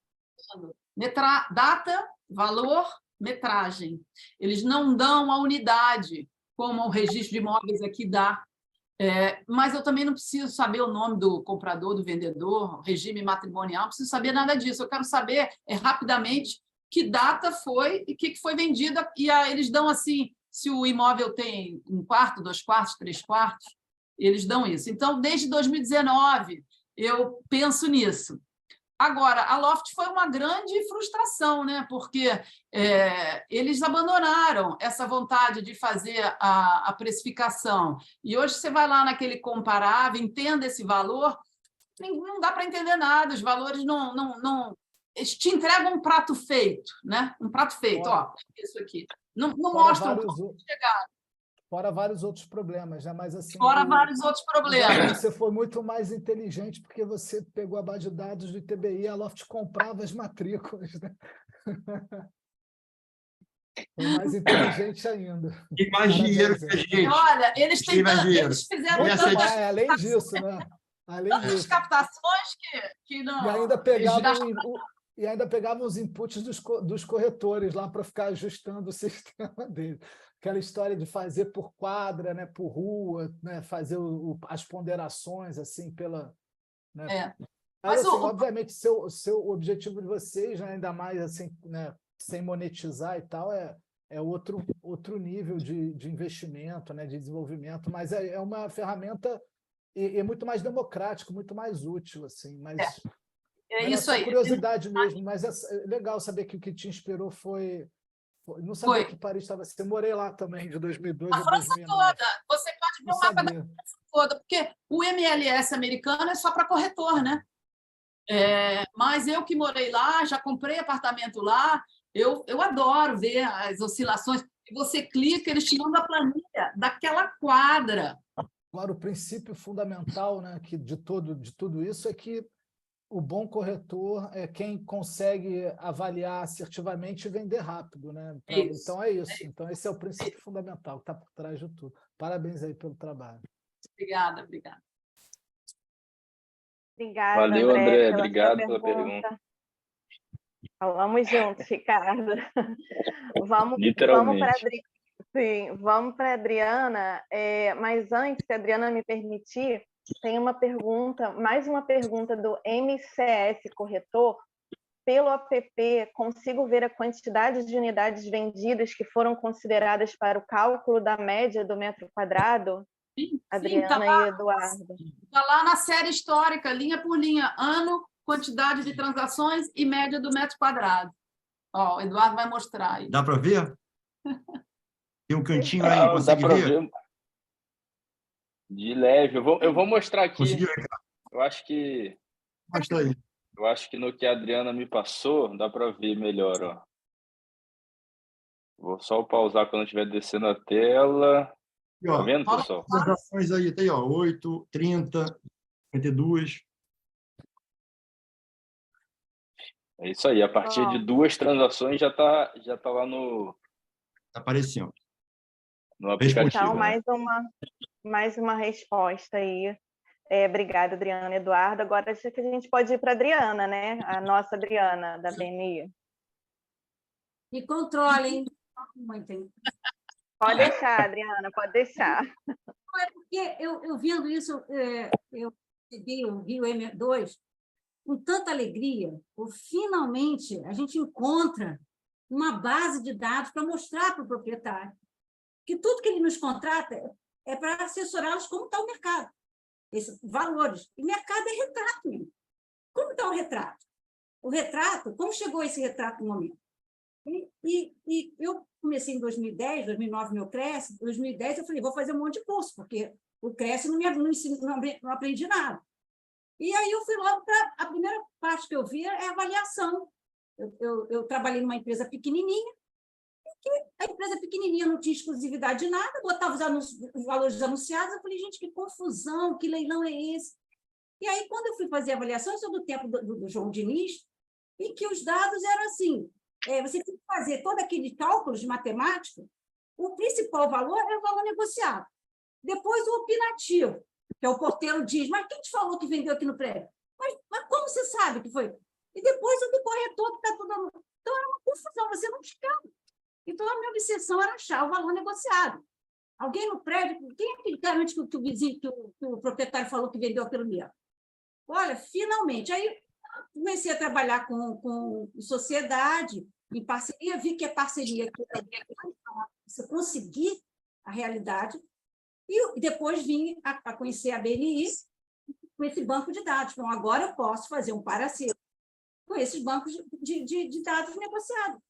Data, valor, metragem. Eles não dão a unidade, como o registro de imóveis aqui dá. Mas eu também não preciso saber o nome do comprador, do vendedor, regime matrimonial, não preciso saber nada disso. Eu quero saber rapidamente que data foi e o que foi vendida. E eles dão assim, se o imóvel tem 1 quarto, 2 quartos, 3 quartos. eles dão isso. Então, desde 2019, eu penso nisso. Agora, a Loft foi uma grande frustração, né? Porque eles abandonaram essa vontade de fazer a precificação. E hoje você vai lá naquele comparável, entenda esse valor, não dá para entender nada, os valores não eles te entregam um prato feito, né? Um prato feito, ó, isso aqui. Não mostram como chegar. Fora vários outros problemas, né? Mas, assim, fora vários outros problemas. Você foi muito mais inteligente porque você pegou a base de dados do ITBI e a Loft comprava as matrículas, né? Foi mais inteligente ainda. Tem mais dinheiro que a gente. Olha, eles fizeram além disso, né? Além disso. Captações que não... E ainda pegavam os inputs dos corretores lá para ficar ajustando o sistema deles. Aquela história de fazer por quadra, né, por rua, né, fazer as ponderações assim pela... Né? Mas assim, obviamente, seu objetivo de vocês, né, ainda mais assim, né, sem monetizar e tal, é outro nível de investimento, né, de desenvolvimento, mas é uma ferramenta e muito mais democrático, muito mais útil, assim, mas... isso aí. Curiosidade mesmo, mas é legal saber que o que te inspirou foi... Não sabia que Paris estava... Eu morei lá também, de 2002 a 2009. Toda. Você pode ver o mapa da França toda, porque o MLS americano é só para corretor, né? Mas eu que morei lá, já comprei apartamento lá, eu adoro ver as oscilações. Você clica, eles te mandam a planilha daquela quadra. Agora, o princípio fundamental, né, de tudo isso é que o bom corretor é quem consegue avaliar assertivamente e vender rápido, né? Então é isso. Então esse é o princípio fundamental que está por trás de tudo. Parabéns aí pelo trabalho. Obrigada. Obrigada, valeu, André. Obrigado pela pergunta. Falamos juntos, Ricardo. Literalmente. Vamos para a Adriana, mas antes, se a Adriana me permitir, tem mais uma pergunta do MCS Corretor. Pelo app, consigo ver a quantidade de unidades vendidas que foram consideradas para o cálculo da média do metro quadrado? Sim, Adriana e Eduardo. Está lá na série histórica, linha por linha, ano, quantidade de transações e média do metro quadrado. Ó, o Eduardo vai mostrar aí. Dá para ver? Tem um cantinho aí, consegue ver? De leve. Eu vou mostrar aqui. Conseguiu? Eu acho que... Mostra aí. Eu acho que no que a Adriana me passou, dá para ver melhor, ó. Vou só pausar quando estiver descendo a tela. E, ó, tá vendo, pessoal? As ações aí, tem, ó, 8, 30, 52. É isso aí. A partir de 2 transações já tá lá no... Tá aparecendo. No aplicativo. Então, né? mais uma resposta aí. Obrigada, Adriana e Eduardo. Agora acho que a gente pode ir para a Adriana, né? A nossa Adriana, da BNI. Me controlem. Pode deixar, Adriana, pode deixar. É porque eu vendo isso, eu vi o M2 com tanta alegria, finalmente a gente encontra uma base de dados para mostrar para o proprietário que tudo que ele nos contrata é para assessorá-los como está o mercado. Esses valores. E mercado é retrato mesmo. Como está o retrato? O retrato, como chegou esse retrato no momento? E eu comecei em 2010, 2009, meu Cresce. Em 2010, eu falei, vou fazer um monte de curso, porque o Cresce não aprendi nada. E aí eu fui logo para... A primeira parte que eu vi é a avaliação. Eu trabalhei numa empresa pequenininha, que a empresa pequenininha não tinha exclusividade de nada, botava os valores anunciados, eu falei, gente, que confusão, que leilão é esse? E aí, quando eu fui fazer a avaliação, eu sou do tempo do João Diniz, em que os dados eram assim, você tem que fazer todos aqueles cálculos de matemática, o principal valor é o valor negociado. Depois, o opinativo, que é o porteiro diz, mas quem te falou que vendeu aqui no prédio? Mas como você sabe que foi? E depois, o do corretor, que está tudo... Então, era uma confusão, você não chegava. Então, a minha obsessão era achar o valor negociado. Alguém no prédio, quem é que garante que o vizinho, que o proprietário falou que vendeu aquilo mesmo? Olha, finalmente. Aí comecei a trabalhar com sociedade, em parceria, vi que é parceria que você conseguir a realidade. E depois vim a conhecer a BNI com esse banco de dados. Então, agora eu posso fazer um paracelo com esses bancos de dados negociados.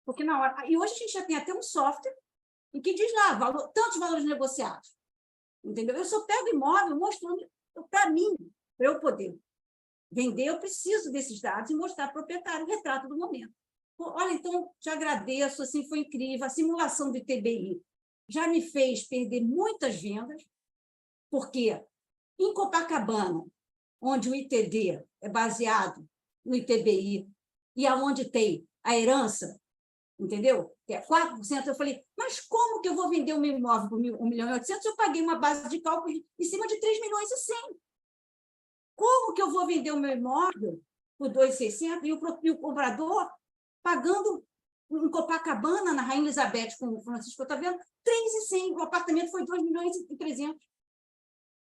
Porque na hora... E hoje a gente já tem até um software em que diz lá tantos valores negociados. Entendeu? Eu só pego imóvel mostrando para mim, para eu poder vender, eu preciso desses dados e mostrar ao proprietário o retrato do momento. Olha, então, te agradeço, assim, foi incrível. A simulação do ITBI já me fez perder muitas vendas, porque em Copacabana, onde o ITD é baseado no ITBI e aonde tem a herança, entendeu? Que é 4%, eu falei, mas como que eu vou vender um meu imóvel por 1,8 milhão se eu paguei uma base de cálculo em cima de 3,1 milhões? Como que eu vou vender o meu imóvel por 2,600 e o comprador pagando em Copacabana, na Rainha Elizabeth, como o Francisco está vendo, 3,100, o apartamento foi 2,3 milhões.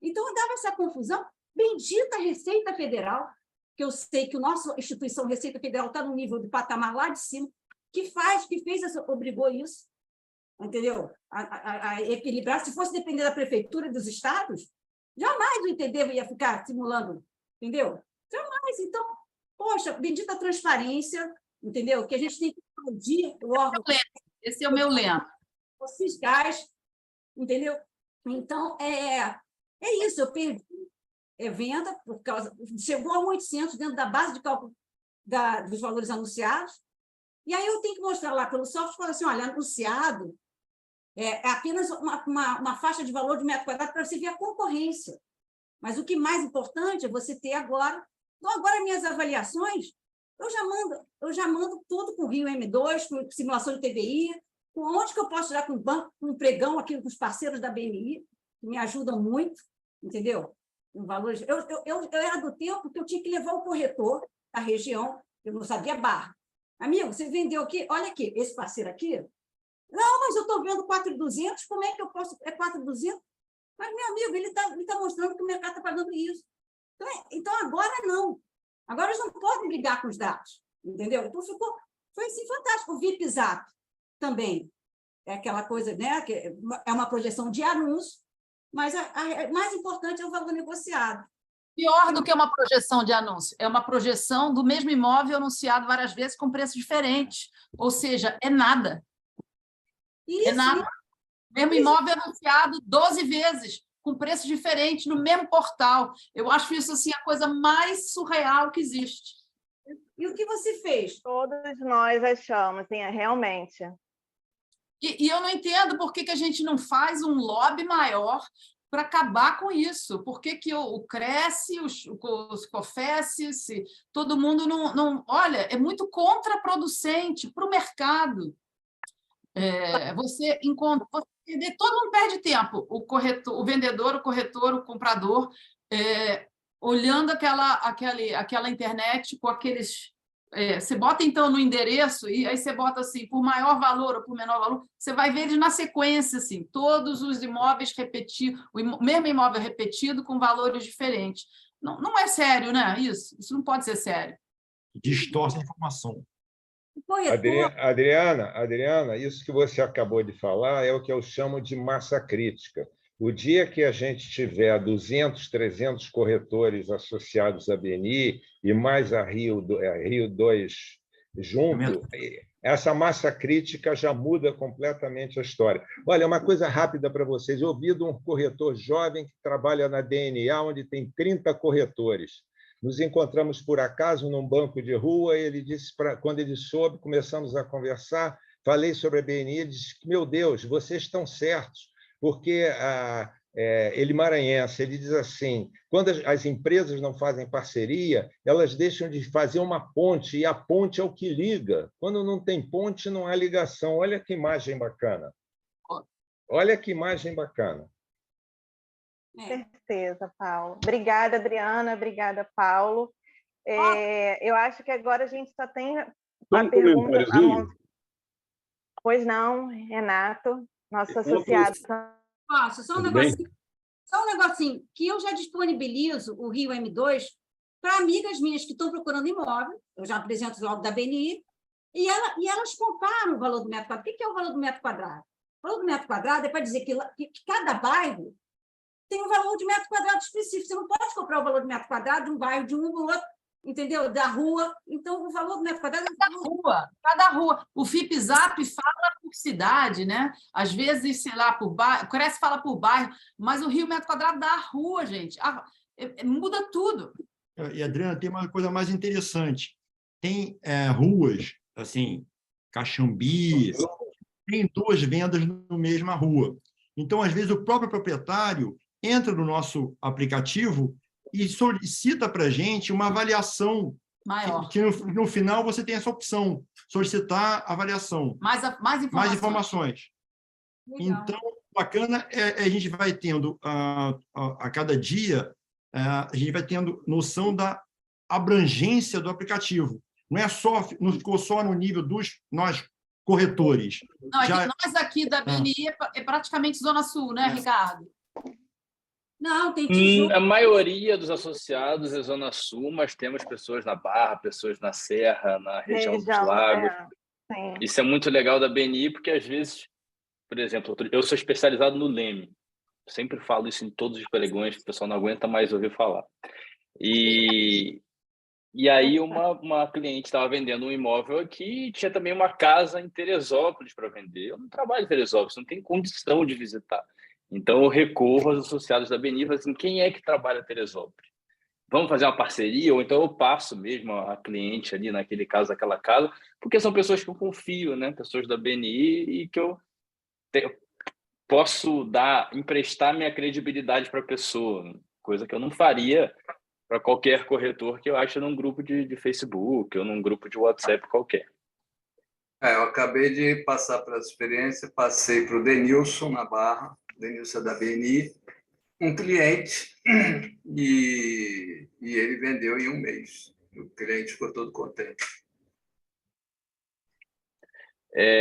Então, dava essa confusão. Bendita Receita Federal, que eu sei que a nossa instituição Receita Federal está no nível de patamar lá de cima, que obrigou isso, entendeu? A equilibrar. Se fosse depender da prefeitura, dos estados, jamais o ITD ia ficar simulando, entendeu? Jamais. Então, poxa, bendita transparência, entendeu? Que a gente tem que aplaudir o órgão. Esse é o meu lema. Os fiscais, entendeu? Então, é isso. Eu perdi venda, por causa... Chegou a 1.800 dentro da base de cálculo dos valores anunciados, e aí eu tenho que mostrar lá pelo software e falar assim, olha, anunciado é apenas uma faixa de valor de metro quadrado para você ver a concorrência. Mas o que mais importante é você ter agora... Então, agora, minhas avaliações, eu já mando tudo com o Rio M2, com simulação de TBI, com onde que eu posso tirar com o banco, com o pregão, aqui com os parceiros da BNI, que me ajudam muito, entendeu? Em valores. Eu era do tempo que eu tinha que levar o corretor da região, eu não sabia barra. Amigo, você vendeu aqui? Olha aqui, esse parceiro aqui. Não, mas eu estou vendo 4.200, como é que eu posso... É 4.200? Mas, meu amigo, ele tá mostrando que o mercado está pagando isso. Então, agora não. Agora eles não podem brigar com os dados, entendeu? Então, foi assim, fantástico. O VIP Exato também é aquela coisa, né, que é uma projeção de anúncio, mas a mais importante é o valor negociado. Pior do que uma projeção de anúncio, é uma projeção do mesmo imóvel anunciado várias vezes com preços diferentes, ou seja, é nada. Isso, é nada. O mesmo imóvel anunciado 12 vezes, com preços diferentes, no mesmo portal. Eu acho isso assim, a coisa mais surreal que existe. E o que você fez? Todos nós achamos, sim, realmente. E eu não entendo por que a gente não faz um lobby maior para acabar com isso. Por que o Cresce, os COFES, todo mundo não... Olha, é muito contraproducente para o mercado. Todo mundo perde tempo, o corretor, o vendedor, o corretor, o comprador, olhando aquela internet com aqueles... você bota, então, no endereço, e aí você bota assim, por maior valor ou por menor valor, você vai ver eles na sequência, assim, todos os imóveis repetidos, o mesmo imóvel repetido com valores diferentes. Não é sério, né? Isso não pode ser sério. Distorce a informação. Adriana, isso que você acabou de falar é o que eu chamo de massa crítica. O dia que a gente tiver 200, 300 corretores associados à BNI e mais a Rio 2 junto, essa massa crítica já muda completamente a história. Olha, uma coisa rápida para vocês. Eu ouvi de um corretor jovem que trabalha na DNA, onde tem 30 corretores. Nos encontramos, por acaso, num banco de rua, e ele disse, quando ele soube, começamos a conversar, falei sobre a BNI, ele disse, meu Deus, vocês estão certos, porque ele maranhense, ele diz assim, quando as empresas não fazem parceria, elas deixam de fazer uma ponte, e a ponte é o que liga. Quando não tem ponte, não há ligação. Olha que imagem bacana. Olha que imagem bacana. Certeza, Paulo. Obrigada, Adriana. Obrigada, Paulo. Eu acho que agora a gente só tem a pergunta... Pois não, Renato, nosso associado. Nossa, só um negocinho, que eu já disponibilizo o Rio M2 para amigas minhas que estão procurando imóvel, eu já apresento logo da BNI, e elas comparam o valor do metro quadrado. O que é o valor do metro quadrado? O valor do metro quadrado é para dizer que cada bairro tem um valor de metro quadrado específico. Você não pode comprar o valor de metro quadrado de um bairro, de um no outro, entendeu? Da rua. Então, o valor do metro quadrado é cada rua. Cada rua. O FIPZAP fala por cidade, né? Às vezes, sei lá, por bairro. O Cresce fala por bairro, mas o Rio metro quadrado da rua, gente. Muda tudo. E, Adriana, tem uma coisa mais interessante. Tem ruas, assim, Caxambi, tem 2 vendas na mesma rua. Então, às vezes, o próprio proprietário entra no nosso aplicativo e solicita para a gente uma avaliação maior. Que no final você tem essa opção, solicitar avaliação. Mais informações. Legal. Então, bacana a gente vai tendo, a cada dia, a gente vai tendo noção da abrangência do aplicativo. Não ficou só no nível dos nós corretores. Não, nós aqui da BNI é praticamente Zona Sul, né, Ricardo? Não, tem Tijuca. A maioria dos associados é Zona Sul, mas temos pessoas na Barra, pessoas na Serra, na região dos lagos. Isso é muito legal da BNI, porque às vezes, por exemplo, eu sou especializado no Leme. Sempre falo isso em todos os pregões, o pessoal não aguenta mais ouvir falar. E aí uma cliente estava vendendo um imóvel aqui e tinha também uma casa em Teresópolis para vender. Eu não trabalho em Teresópolis, não tenho condição de visitar. Então, eu recorro aos associados da BNI e falo assim, quem é que trabalha em Teresópolis? Vamos fazer uma parceria? Ou então eu passo mesmo a cliente ali, naquele caso, aquela casa, porque são pessoas que eu confio, né? Pessoas da BNI e que eu posso emprestar minha credibilidade para a pessoa, coisa que eu não faria para qualquer corretor que eu acho num grupo de Facebook ou num grupo de WhatsApp qualquer. Eu acabei de passar pela experiência, passei para o Denilson na Barra, Denilson da BNI, um cliente, e ele vendeu em um mês. O cliente ficou todo contente.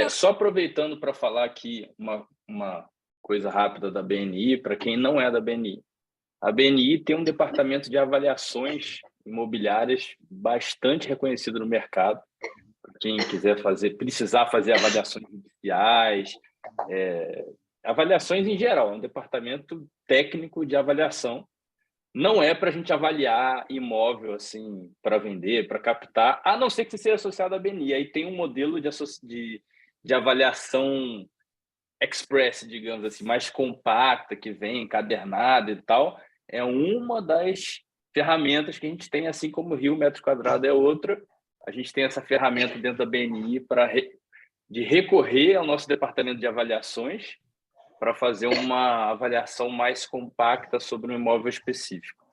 Só aproveitando para falar aqui uma coisa rápida da BNI, para quem não é da BNI. A BNI tem um departamento de avaliações imobiliárias bastante reconhecido no mercado. Quem quiser precisar fazer avaliações judiciais, avaliações em geral, é um departamento técnico de avaliação. Não é para a gente avaliar imóvel assim para vender, para captar, a não ser que você seja associado à BNI. Aí tem um modelo de avaliação express, digamos assim, mais compacta, que vem encadernada e tal. É uma das ferramentas que a gente tem, assim como o Rio metro quadrado é outra. A gente tem essa ferramenta dentro da BNI de recorrer ao nosso departamento de avaliações para fazer uma avaliação mais compacta sobre um imóvel específico.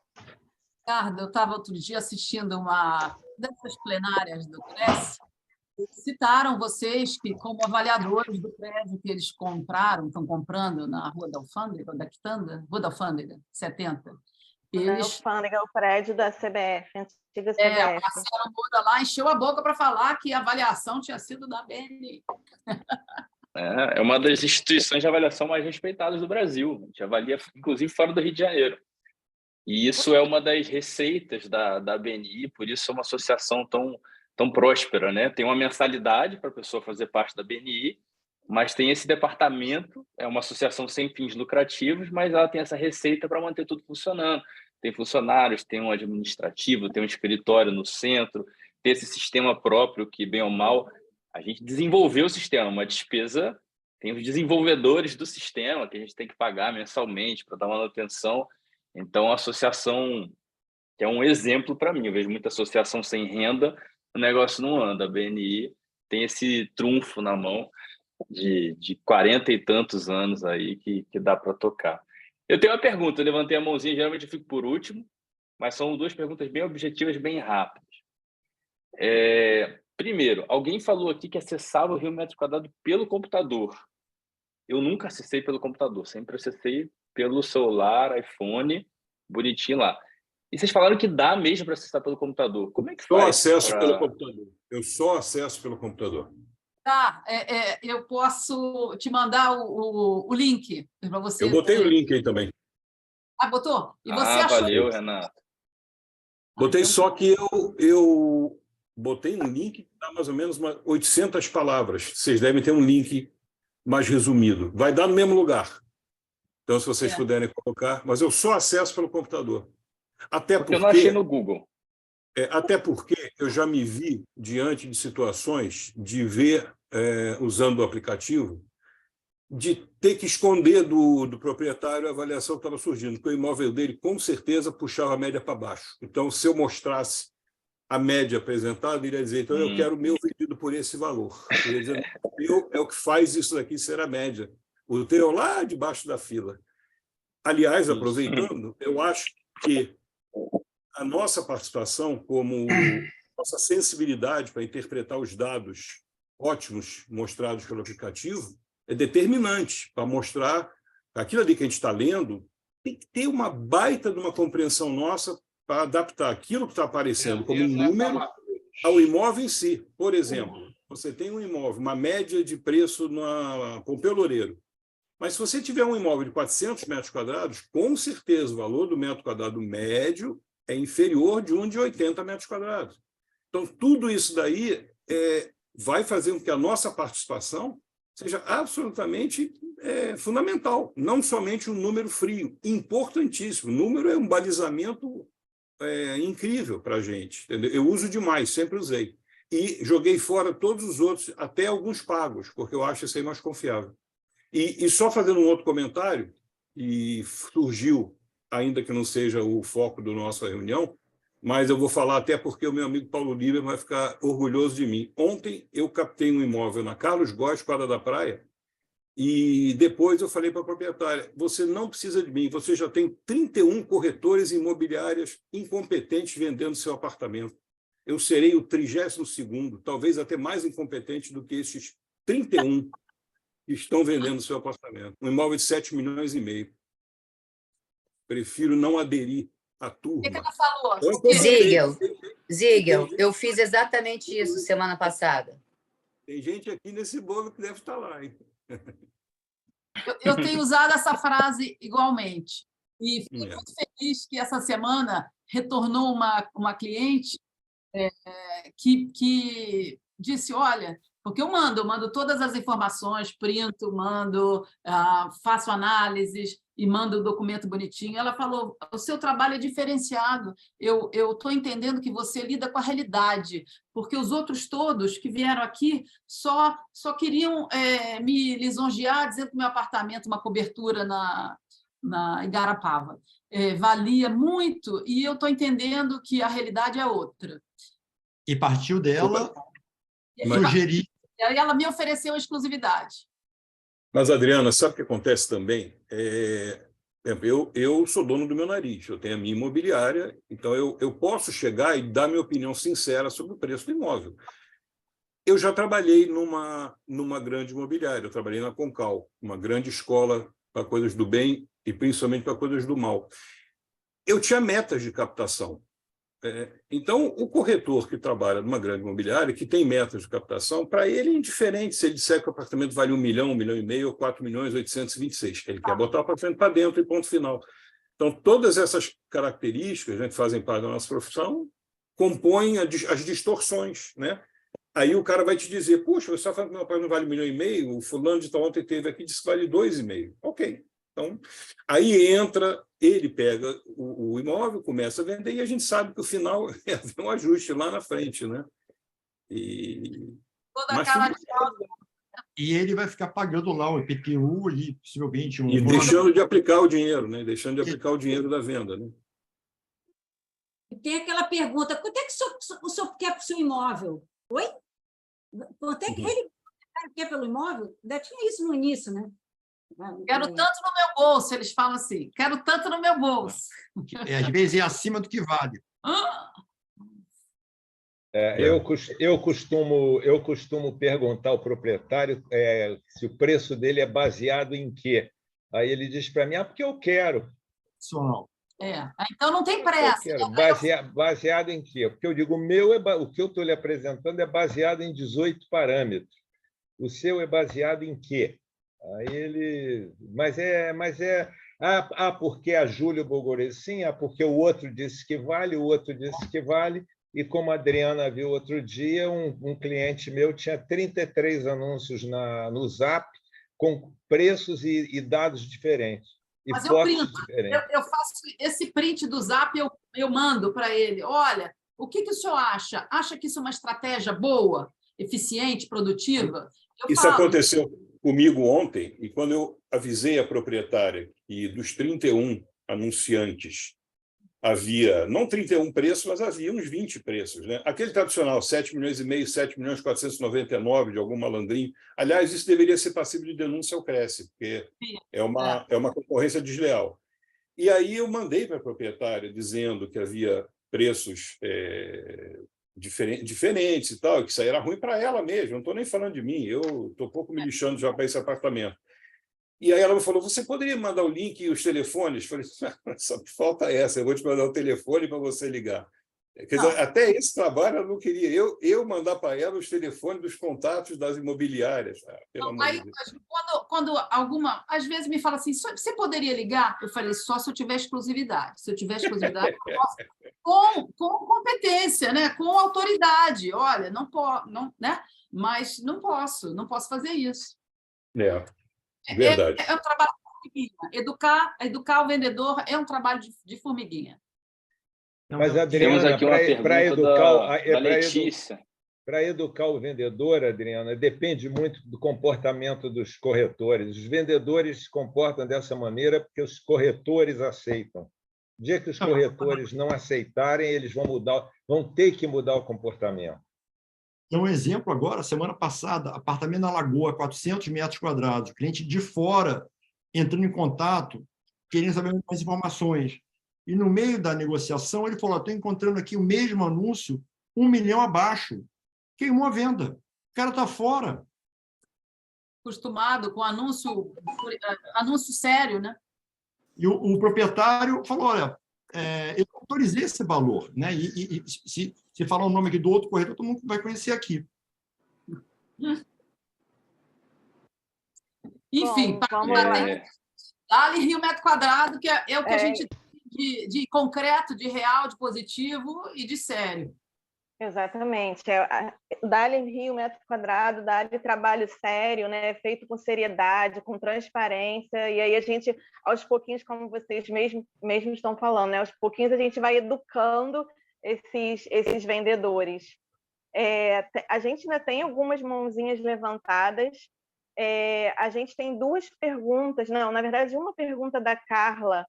Ricardo, eu estava outro dia assistindo uma dessas plenárias do Cresce, citaram vocês que, como avaliadores do prédio que eles estão comprando na Rua da Alfândega, da Quitanda, Rua da Alfândega, 70. Alfândega é o prédio da CBF, antiga CBF. Passaram toda lá, encheu a boca para falar que a avaliação tinha sido da BNI. É uma das instituições de avaliação mais respeitadas do Brasil. A gente avalia, inclusive, fora do Rio de Janeiro. E isso é uma das receitas da BNI, por isso é uma associação tão próspera, né? Tem uma mensalidade para a pessoa fazer parte da BNI, mas tem esse departamento, é uma associação sem fins lucrativos, mas ela tem essa receita para manter tudo funcionando. Tem funcionários, tem um administrativo, tem um escritório no centro, tem esse sistema próprio que, bem ou mal, a gente desenvolveu o sistema, uma despesa, tem os desenvolvedores do sistema que a gente tem que pagar mensalmente para dar manutenção. Então, a associação, que é um exemplo para mim, eu vejo muita associação sem renda, o negócio não anda. A BNI tem esse trunfo na mão de 40 e tantos anos aí que dá para tocar. Eu tenho uma pergunta, eu levantei a mãozinha, geralmente eu fico por último, mas são 2 perguntas bem objetivas, bem rápidas. Primeiro, alguém falou aqui que acessava o Rio metro quadrado pelo computador. Eu nunca acessei pelo computador, sempre acessei pelo celular, iPhone, bonitinho lá. E vocês falaram que dá mesmo para acessar pelo computador. Como é que faz? Pelo computador. Eu só acesso pelo computador. Tá, eu posso te mandar o link para você. Eu botei o link aí também. Botou? E você achou? Valeu, Renato. Botei, só que eu botei um link que dá mais ou menos 800 palavras. Vocês devem ter um link mais resumido. Vai dar no mesmo lugar. Então, se vocês puderem colocar, mas eu só acesso pelo computador. Até porque eu não achei no Google. Até porque eu já me vi diante de situações de ver, usando o aplicativo, de ter que esconder do proprietário a avaliação que estava surgindo, porque o imóvel dele, com certeza, puxava a média para baixo. Então, se eu mostrasse a média apresentada, ele iria dizer, então, eu quero o meu vendido por esse valor. Ele ia dizer, o meu é o que faz isso daqui ser a média. O teu lá debaixo da fila. Aliás, aproveitando, eu acho que a nossa participação, como nossa sensibilidade para interpretar os dados ótimos mostrados pelo aplicativo, é determinante para mostrar que aquilo ali que a gente está lendo tem que ter uma baita de uma compreensão nossa para adaptar aquilo que está aparecendo como um número ao imóvel em si. Por exemplo, você tem um imóvel, uma média de preço na Pompeu Loureiro, mas se você tiver um imóvel de 400 metros quadrados, com certeza o valor do metro quadrado médio é inferior de um de 80 metros quadrados. Então, tudo isso daí vai fazer com que a nossa participação seja absolutamente fundamental, não somente um número frio, importantíssimo. O número é um balizamento incrível para a gente. Entendeu? Eu uso demais, sempre usei. E joguei fora todos os outros, até alguns pagos, porque eu acho isso aí mais confiável. E só fazendo um outro comentário, e surgiu, ainda que não seja o foco da nossa reunião, mas eu vou falar até porque o meu amigo Paulo Lieber vai ficar orgulhoso de mim. Ontem eu captei um imóvel na Carlos Góes, Quadra da Praia, e depois eu falei para a proprietária, você não precisa de mim, você já tem 31 corretores imobiliários incompetentes vendendo seu apartamento. Eu serei o 32º, talvez até mais incompetente do que esses 31 que estão vendendo seu apartamento. Um imóvel de 7,5 milhões. Prefiro não aderir à turma. O que ela falou? Ziegel, eu fiz exatamente isso semana passada. Tem gente aqui nesse bolo que deve estar lá, hein? Eu tenho usado essa frase igualmente. E fiquei muito feliz que essa semana retornou uma cliente que disse, olha, porque eu mando todas as informações, printo, mando, faço análises e mando o documento bonitinho. Ela falou, o seu trabalho é diferenciado, eu estou entendendo que você lida com a realidade, porque os outros todos que vieram aqui só queriam me lisonjear, dizendo que meu apartamento, uma cobertura na Igarapava, valia muito, e eu estou entendendo que a realidade é outra. E partiu dela sugerir. E aí ela me ofereceu exclusividade. Mas, Adriana, sabe o que acontece também? Eu sou dono do meu nariz, eu tenho a minha imobiliária, então eu posso chegar e dar minha opinião sincera sobre o preço do imóvel. Eu já trabalhei numa grande imobiliária, eu trabalhei na Concal, uma grande escola para coisas do bem e principalmente para coisas do mal. Eu tinha metas de captação. Então, o corretor que trabalha numa grande imobiliária, que tem metas de captação, para ele é indiferente se ele disser que o apartamento vale 1 milhão, 1,5 milhão ou 4.826.000. Ele quer botar o apartamento para dentro e ponto final. Então, todas essas características, né, que fazem parte da nossa profissão, compõem as distorções, né? Aí o cara vai te dizer, puxa, você está falando que meu apartamento vale 1,5 milhão, o fulano de tal ontem teve aqui e disse que vale 2,5. Ok. Então, aí entra, ele pega o imóvel, começa a vender, e a gente sabe que o final é um ajuste lá na frente, né? E ele vai ficar pagando lá o IPTU ali, possivelmente. E deixando de aplicar o dinheiro, né? Deixando de aplicar o dinheiro da venda, né? Tem aquela pergunta, quanto é que o senhor quer para o seu imóvel? Oi? Quanto é que ele quer pelo imóvel? Ainda tinha isso no início, né? Quero tanto no meu bolso, eles falam assim, quero tanto no meu bolso. Às vezes é acima do que vale. Eu costumo perguntar ao proprietário se o preço dele é baseado em quê. Aí ele diz para mim, porque eu quero. Então não tem pressa. Baseado em quê? Porque eu digo, o que eu estou lhe apresentando é baseado em 18 parâmetros. O seu é baseado em quê? Aí ele... porque a Júlia Bogorese, sim, porque o outro disse que vale, o outro disse que vale, e como a Adriana viu outro dia, um cliente meu tinha 33 anúncios no Zap com preços e dados diferentes. Mas eu hipóteses printo, diferentes. eu faço esse print do Zap, eu mando para ele. Olha, o que o senhor acha? Acha que isso é uma estratégia boa, eficiente, produtiva? Eu Isso falo. aconteceu comigo ontem, e quando eu avisei a proprietária que dos 31 anunciantes havia, não 31 preços, mas havia uns 20 preços, né? Aquele tradicional, 7 milhões e meio, 7 milhões 499 de algum malandrinho. Aliás, isso deveria ser passível de denúncia ao Cresce, porque é uma concorrência desleal. E aí eu mandei para a proprietária dizendo que havia preços diferentes e tal, que isso aí era ruim para ela mesmo, não estou nem falando de mim, eu estou um pouco me lixando já para esse apartamento. E aí ela me falou, você poderia mandar o link e os telefones? Eu falei, só me falta essa, eu vou te mandar o telefone para você ligar. Quer dizer, até esse trabalho ela não queria eu mandar para ela os telefones dos contatos das imobiliárias. Pelo amor de Deus. Quando alguma, às vezes me fala assim, você poderia ligar? Eu falei, só se eu tiver exclusividade. Se eu tiver exclusividade, eu posso, com competência, né? Com autoridade. Olha, não posso, não, né? Mas não posso fazer isso. Verdade. É um trabalho de formiguinha. Educar o vendedor é um trabalho de formiguinha. Mas, Adriana, para educar o vendedor, Adriana, depende muito do comportamento dos corretores. Os vendedores se comportam dessa maneira porque os corretores aceitam. No dia que os corretores não aceitarem, eles vão ter que mudar o comportamento. Então, um exemplo agora, semana passada, apartamento na Lagoa, 400 metros quadrados, cliente de fora entrando em contato, querendo saber mais informações. E, no meio da negociação, ele falou, estou encontrando aqui o mesmo anúncio, 1 milhão abaixo. Queimou a venda. O cara está fora. Acostumado com anúncio sério, né? E o proprietário falou, olha, eu autorizei esse valor, né? E se falar o nome aqui do outro corretor, todo mundo vai conhecer aqui. Enfim, Dá-lhe Rio metro quadrado, que é o que a gente tem de concreto, de real, de positivo e de sério. Exatamente. Dá-lhe Rio metro quadrado, dá-lhe trabalho sério, né? Feito com seriedade, com transparência, e aí a gente, aos pouquinhos, como vocês mesmos estão falando, né? Aos pouquinhos a gente vai educando esses vendedores. A gente ainda tem algumas mãozinhas levantadas. A gente tem 2 perguntas, não, na verdade, uma pergunta da Carla.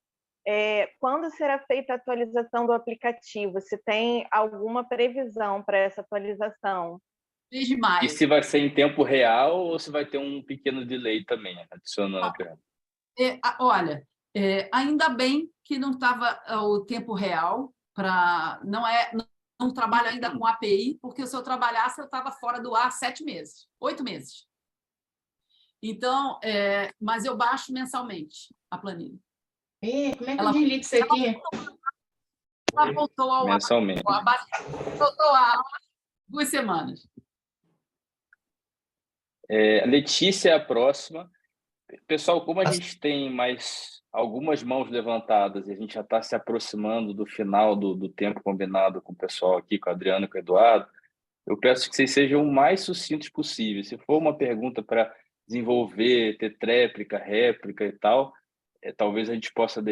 Quando será feita a atualização do aplicativo? Se tem alguma previsão para essa atualização? Desde maio. E se vai ser em tempo real ou se vai ter um pequeno delay também, adicionando a pergunta? Olha, ainda bem que não estava o tempo real, não trabalho ainda com API, porque se eu trabalhasse, eu estava fora do ar 7 meses, 8 meses. Então, mas eu baixo mensalmente a planilha. Como é que eu desligo isso aqui? Ela voltou ao ar. Mensalmente. Voltou a 2 semanas. Letícia é a próxima. Pessoal, como a gente tem mais algumas mãos levantadas e a gente já está se aproximando do final do tempo combinado com o pessoal aqui, com a Adriana e com o Eduardo, eu peço que vocês sejam o mais sucintos possível. Se for uma pergunta para desenvolver, ter tréplica, réplica e tal, talvez a gente possa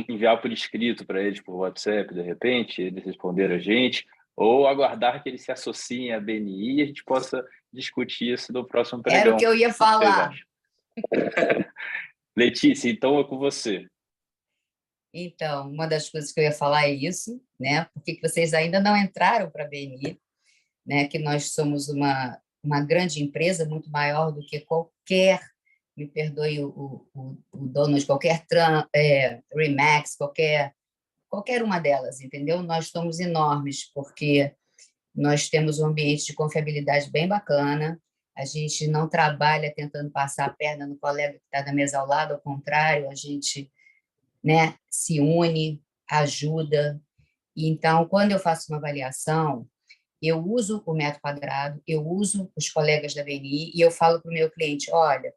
enviar por escrito para eles, por WhatsApp, de repente, eles responderem a gente, ou aguardar que eles se associem à BNI e a gente possa discutir isso no próximo pregão. Era o que eu ia falar. Letícia, então é com você. Então, uma das coisas que eu ia falar é isso, né? Por que vocês ainda não entraram para a BNI, né? Que nós somos uma grande empresa, muito maior do que qualquer, me perdoe o dono de qualquer Remax, qualquer uma delas, entendeu? Nós somos enormes, porque nós temos um ambiente de confiabilidade bem bacana, a gente não trabalha tentando passar a perna no colega que está na mesa ao lado, ao contrário, a gente, né, se une, ajuda. E então, quando eu faço uma avaliação, eu uso o metro quadrado, eu uso os colegas da BNI e eu falo para o meu cliente, olha,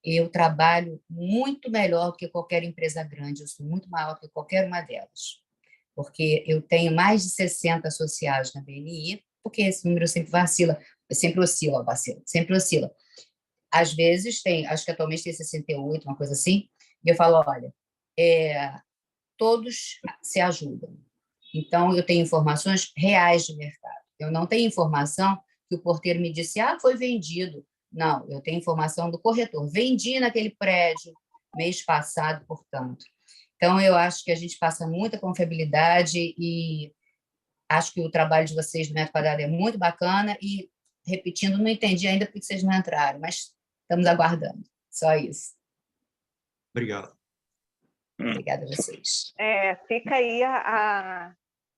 eu trabalho muito melhor do que qualquer empresa grande, eu sou muito maior do que qualquer uma delas, porque eu tenho mais de 60 associados na BNI, porque esse número sempre oscila. às vezes tem, acho que atualmente tem 68, uma coisa assim, e eu falo, olha, todos se ajudam. Então, eu tenho informações reais de mercado. Eu não tenho informação que o porteiro me disse, foi vendido. Não, eu tenho informação do corretor. Vendi naquele prédio mês passado, portanto. Então, eu acho que a gente passa muita confiabilidade e acho que o trabalho de vocês do Metro Quadrado é muito bacana e, repetindo, não entendi ainda por que vocês não entraram, mas estamos aguardando. Só isso. Obrigado. Obrigada a vocês. Fica aí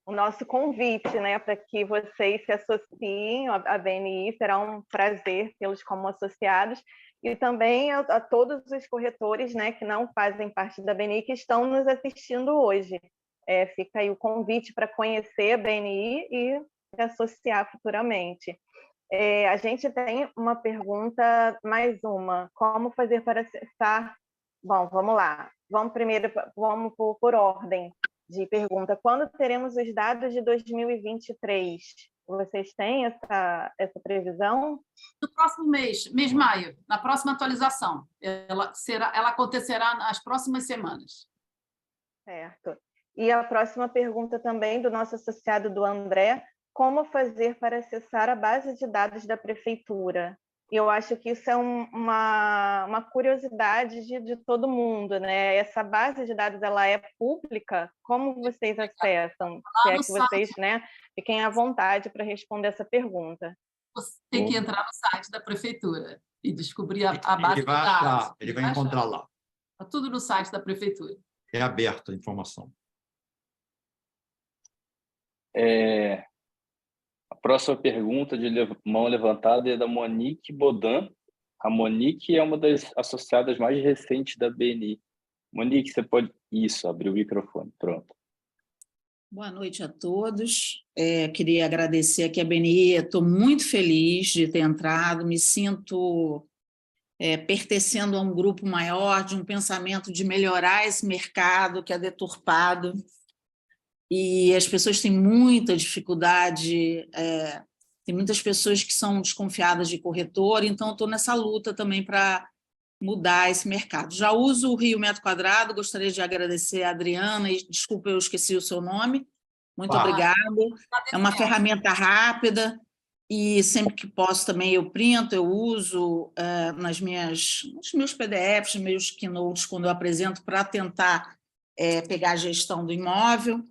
o nosso convite, né, para que vocês se associem à BNI, será um prazer tê-los como associados, e também a todos os corretores, né, que não fazem parte da BNI, que estão nos assistindo hoje. Fica aí o convite para conhecer a BNI e se associar futuramente. A gente tem uma pergunta, mais uma. Como fazer para acessar? Bom, vamos lá. Vamos por ordem de pergunta. Quando teremos os dados de 2023? Vocês têm essa previsão? No próximo mês de maio, na próxima atualização. Ela acontecerá nas próximas semanas. Certo. E a próxima pergunta também do nosso associado, do André: como fazer para acessar a base de dados da prefeitura? Eu acho que isso é uma curiosidade de todo mundo, né? Essa base de dados, ela é pública? Como vocês acessam? Se é que vocês, né, fiquem à vontade para responder essa pergunta. Você tem que entrar no site da prefeitura e descobrir a base de dados. Ele vai encontrar lá. Está tudo no site da prefeitura. É aberta a informação. A próxima pergunta de mão levantada é da Monique Bodan. A Monique é uma das associadas mais recentes da BNI. Monique, você pode... Isso, abrir o microfone. Pronto. Boa noite a todos. Queria agradecer aqui a BNI. Estou muito feliz de ter entrado. Me sinto pertencendo a um grupo maior, de um pensamento de melhorar esse mercado que é deturpado. E as pessoas têm muita dificuldade, tem muitas pessoas que são desconfiadas de corretor, então eu estou nessa luta também para mudar esse mercado. Já uso o Rio Metro Quadrado, gostaria de agradecer a Adriana, e desculpa, eu esqueci o seu nome, muito obrigada. É uma ferramenta rápida e sempre que posso também eu printo, eu uso nos meus PDFs, nos meus keynotes, quando eu apresento, para tentar pegar a gestão do imóvel.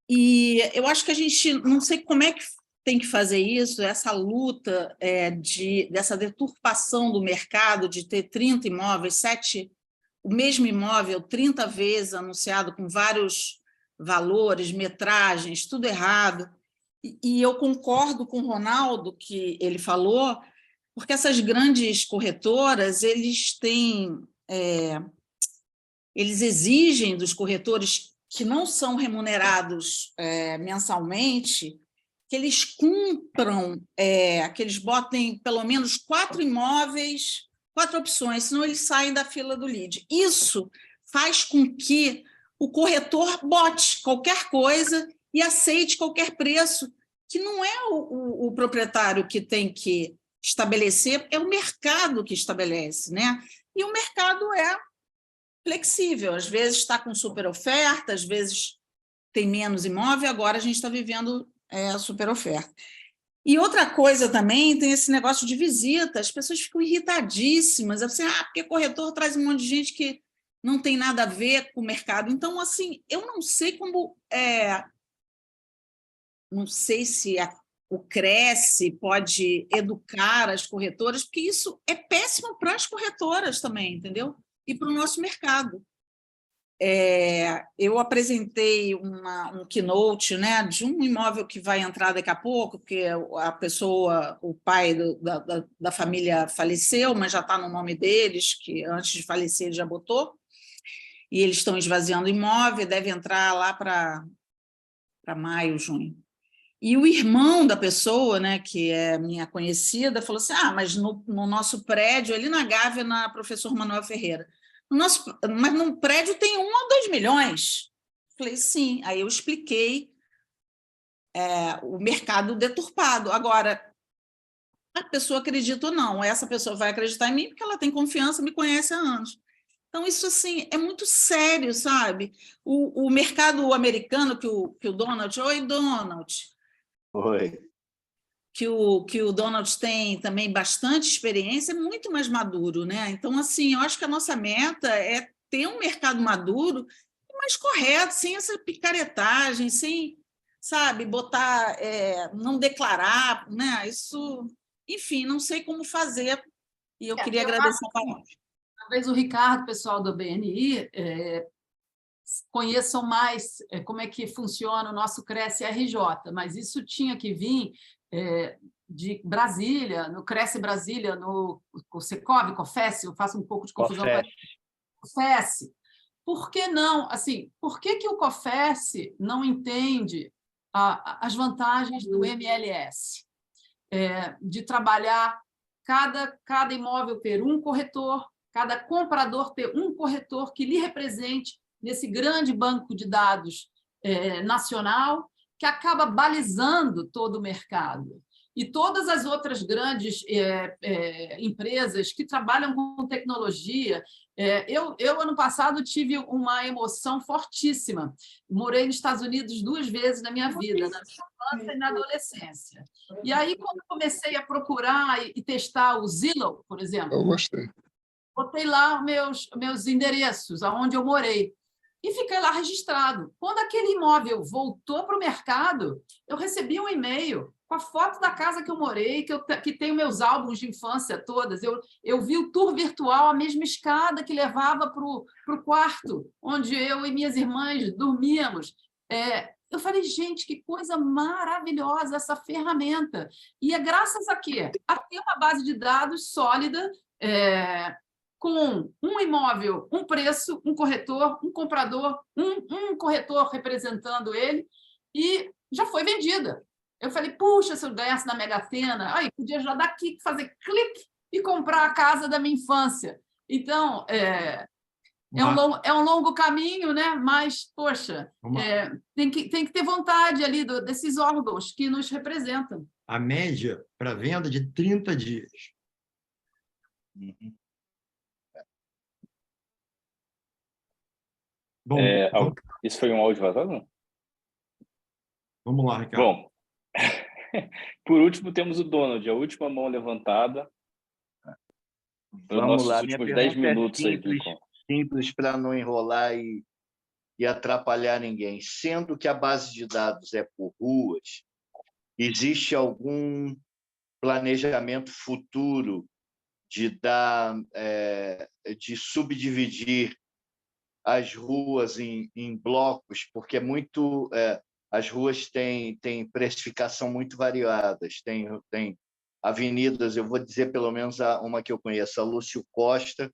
E eu acho que a gente, não sei como é que tem que fazer isso, essa luta dessa deturpação do mercado, de ter 30 imóveis, o mesmo imóvel 30 vezes anunciado com vários valores, metragens, tudo errado. E eu concordo com o Ronaldo, que ele falou, porque essas grandes corretoras, eles exigem dos corretores que não são remunerados mensalmente, que eles cumpram, que eles botem pelo menos 4 imóveis, 4 opções, senão eles saem da fila do lead. Isso faz com que o corretor bote qualquer coisa e aceite qualquer preço, que não é o proprietário que tem que estabelecer, é o mercado que estabelece, né? E o mercado é flexível, às vezes está com super oferta, às vezes tem menos imóvel, agora a gente está vivendo a super oferta. E outra coisa também, tem esse negócio de visita, as pessoas ficam irritadíssimas, assim, porque corretor traz um monte de gente que não tem nada a ver com o mercado. Então, assim, eu não sei como... não sei se o Cresce pode educar as corretoras, porque isso é péssimo para as corretoras também, entendeu? E para o nosso mercado. Eu apresentei um keynote, né, de um imóvel que vai entrar daqui a pouco, porque a pessoa, o pai da família faleceu, mas já está no nome deles, que antes de falecer ele já botou, e eles estão esvaziando o imóvel, deve entrar lá para maio, junho. E o irmão da pessoa, né, que é minha conhecida, falou assim, mas no nosso prédio, ali na Gávea, na Professor Manuel Ferreira, mas no prédio tem 1 ou 2 milhões. Falei, sim. Aí eu expliquei o mercado deturpado. Agora, a pessoa acredita ou não. Essa pessoa vai acreditar em mim porque ela tem confiança, me conhece há anos. Então, isso assim, é muito sério, sabe? O mercado americano que o Donald... Oi, Donald. Oi. Que o Donald tem também bastante experiência, é muito mais maduro, né? Então, assim, eu acho que a nossa meta é ter um mercado maduro e mais correto, sem essa picaretagem, sem, sabe, botar, não declarar, né? Isso, enfim, não sei como fazer, e eu queria agradecer a palavra. Talvez o Ricardo, pessoal do BNI, conheçam mais como é que funciona o nosso Cresce RJ, mas isso tinha que vir de Brasília, no Cresce Brasília, no Secov, COFES, eu faço um pouco de confusão com COFES. Por que não? Assim, por que o COFES não entende as vantagens do MLS? De trabalhar cada imóvel ter um corretor, cada comprador ter um corretor que lhe represente nesse grande banco de dados nacional, que acaba balizando todo o mercado. E todas as outras grandes empresas que trabalham com tecnologia. Eu, ano passado, tive uma emoção fortíssima. Morei nos Estados Unidos 2 vezes na minha vida, na infância e na adolescência. E aí, quando comecei a procurar e testar o Zillow, por exemplo, Eu gostei. botei lá meus endereços, aonde eu morei, e fiquei lá registrado. Quando aquele imóvel voltou para o mercado, eu recebi um e-mail com a foto da casa que eu morei, que tenho meus álbuns de infância todas. Eu vi o tour virtual, a mesma escada que levava para o quarto, onde eu e minhas irmãs dormíamos. Eu falei, gente, que coisa maravilhosa essa ferramenta. E é graças a quê? A ter uma base de dados sólida, com um imóvel, um preço, um corretor, um comprador, um corretor representando ele, e já foi vendida. Eu falei, puxa, se eu ganhasse na Mega Sena, aí podia já daqui fazer clique e comprar a casa da minha infância. Então, é um longo caminho, né? Mas, poxa, tem que ter vontade ali desses órgãos que nos representam. A média para venda de 30 dias. Bom, isso foi um áudio vazado? Vamos lá, Ricardo. Bom, por último, temos o Donald, a última mão levantada. Vamos lá, minha últimos pergunta 10 minutos simples para não enrolar e atrapalhar ninguém. Sendo que a base de dados é por ruas, existe algum planejamento futuro de subdividir as ruas em blocos, porque as ruas têm precificação muito variadas. Tem avenidas, eu vou dizer pelo menos uma que eu conheço, a Lúcio Costa,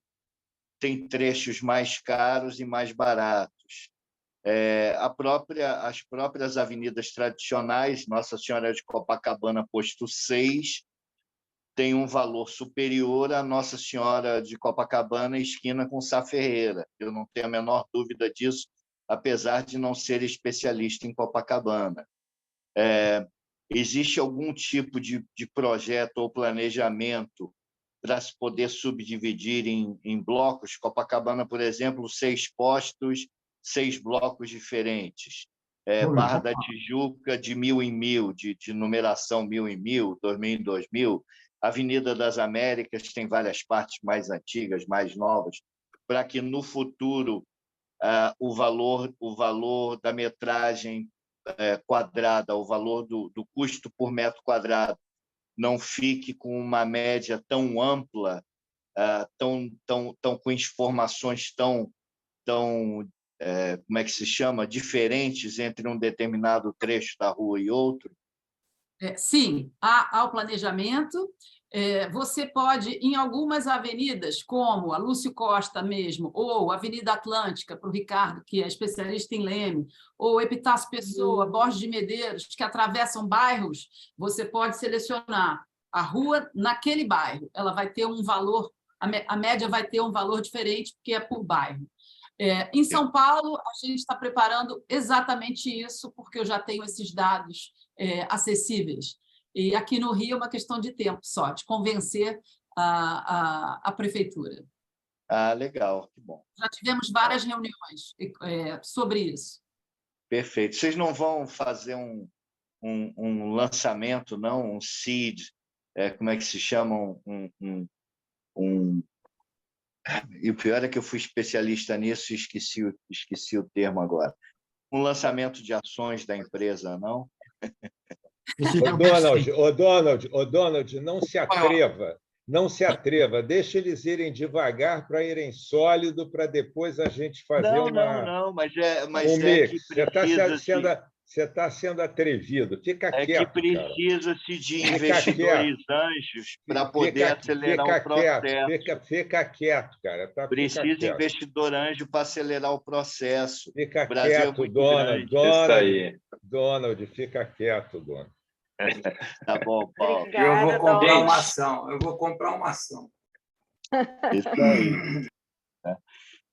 tem trechos mais caros e mais baratos. As próprias avenidas tradicionais, Nossa Senhora de Copacabana, posto 6, tem um valor superior à Nossa Senhora de Copacabana, esquina com Sá Ferreira. Eu não tenho a menor dúvida disso, apesar de não ser especialista em Copacabana. Existe algum tipo de projeto ou planejamento para se poder subdividir em blocos? Copacabana, por exemplo, 6 postos, 6 blocos diferentes. Barra da Tijuca, de 1000 em 1000, de numeração 1000 em 1000, 2000 em 2000. Avenida das Américas tem várias partes mais antigas, mais novas, para que, no futuro, o valor da metragem quadrada, o valor do custo por metro quadrado, não fique com uma média tão ampla, com informações tão como é que se chama? Diferentes entre um determinado trecho da rua e outro? Sim, há o planejamento. Você pode, em algumas avenidas, como a Lúcio Costa mesmo, ou a Avenida Atlântica, para o Ricardo, que é especialista em Leme, ou Epitácio Pessoa, Borges de Medeiros, que atravessam bairros, você pode selecionar a rua naquele bairro. Ela vai ter um valor, a média vai ter um valor diferente, porque é por bairro. Em São Paulo, a gente está preparando exatamente isso, porque eu já tenho esses dados acessíveis. E aqui no Rio é uma questão de tempo só, de convencer a prefeitura. Ah, legal, que bom. Já tivemos várias reuniões sobre isso. Perfeito. Vocês não vão fazer um lançamento, não? Um seed, como é que se chama? E o pior é que eu fui especialista nisso e esqueci o termo agora. Um lançamento de ações da empresa, não? Ô, Donald, não se atreva. Não se atreva. Deixa eles irem devagar para irem sólido, para depois a gente fazer Não, mas um mix. Você está sendo atrevido. Fica quieto, que precisa-se de investidores anjos para poder acelerar o processo. Fica quieto, cara. Precisa de investidor anjo para acelerar o processo. Fica Brasil quieto, Donald, fica quieto, Donald. Tá bom, Paulo. Obrigada, eu vou comprar Donald. uma ação. Isso aí.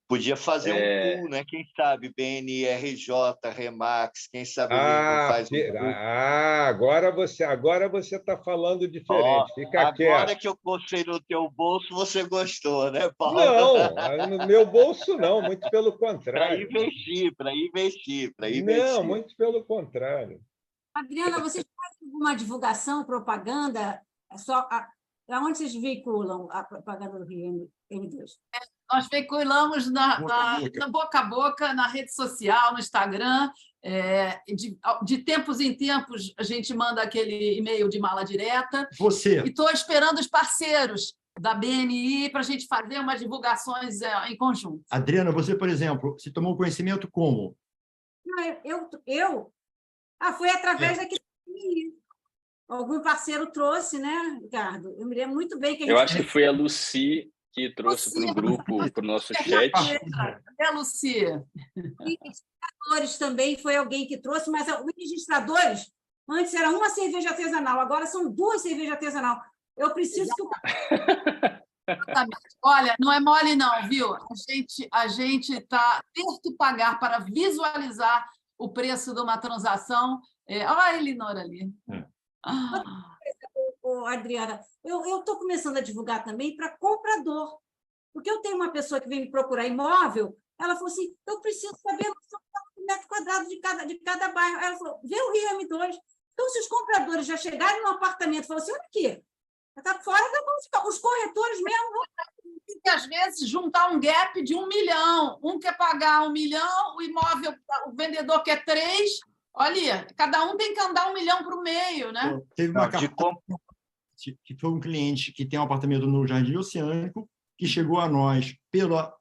Podia fazer um pool, né? Quem sabe BNRJ, Remax, quem sabe faz um pool. Agora você está falando diferente. Fica quieto. Agora que eu postei no teu bolso, você gostou, né, Paulo? Não, no meu bolso não, muito pelo contrário. Para investir. Não, muito pelo contrário. Adriana, vocês fazem alguma divulgação, propaganda? Aonde vocês veiculam a propaganda do Rio M2? Nós veiculamos na boca a boca, na rede social, no Instagram. De tempos em tempos, a gente manda aquele e-mail de mala direta. E estou esperando os parceiros da BNI para a gente fazer umas divulgações em conjunto. Adriana, você, por exemplo, se tomou conhecimento como? Foi através daquele BNI. Algum parceiro trouxe, né, Ricardo? Eu me lembro muito bem que a gente... Eu acho que foi a Lucy que trouxe para o grupo, para o nosso chat. Lucy? E registradores também foi alguém que trouxe, mas os registradores, antes era uma cerveja artesanal, agora são 2 cervejas artesanal. Eu preciso que o... Olha, não é mole não, viu? A gente está tendo que pagar para visualizar o preço de uma transação. Olha a Elinor ali. Adriana, eu estou começando a divulgar também para comprador, porque eu tenho uma pessoa que vem me procurar imóvel, ela falou assim, eu preciso saber o metro quadrado de cada bairro. Ela falou, vê o Rio M2. Então, se os compradores já chegarem no apartamento e falam assim, olha aqui, está fora da... Os corretores mesmo vão... E, às vezes, juntar um gap de 1 milhão. Um quer pagar 1 milhão, o imóvel, o vendedor quer 3. Olha, cada um tem que andar 1 milhão para o meio, né? Teve uma que foi um cliente que tem um apartamento no Jardim Oceânico, que chegou a nós pela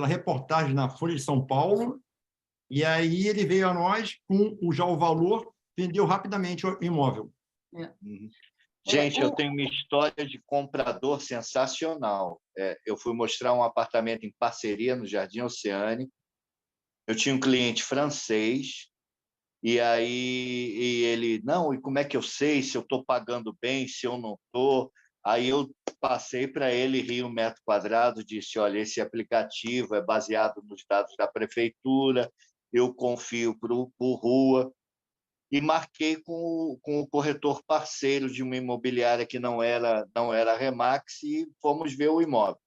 reportagem na Folha de São Paulo, e aí ele veio a nós com já o valor, vendeu rapidamente o imóvel. Gente, eu tenho uma história de comprador sensacional. Eu fui mostrar um apartamento em parceria no Jardim Oceânico. Eu tinha um cliente francês, e aí ele, não, e como é que eu sei se eu estou pagando bem, se eu não estou? Aí eu passei para ele Rio metro quadrado, disse, olha, esse aplicativo é baseado nos dados da prefeitura, eu confio por rua, e marquei com o corretor parceiro de uma imobiliária que não era Remax, e fomos ver o imóvel.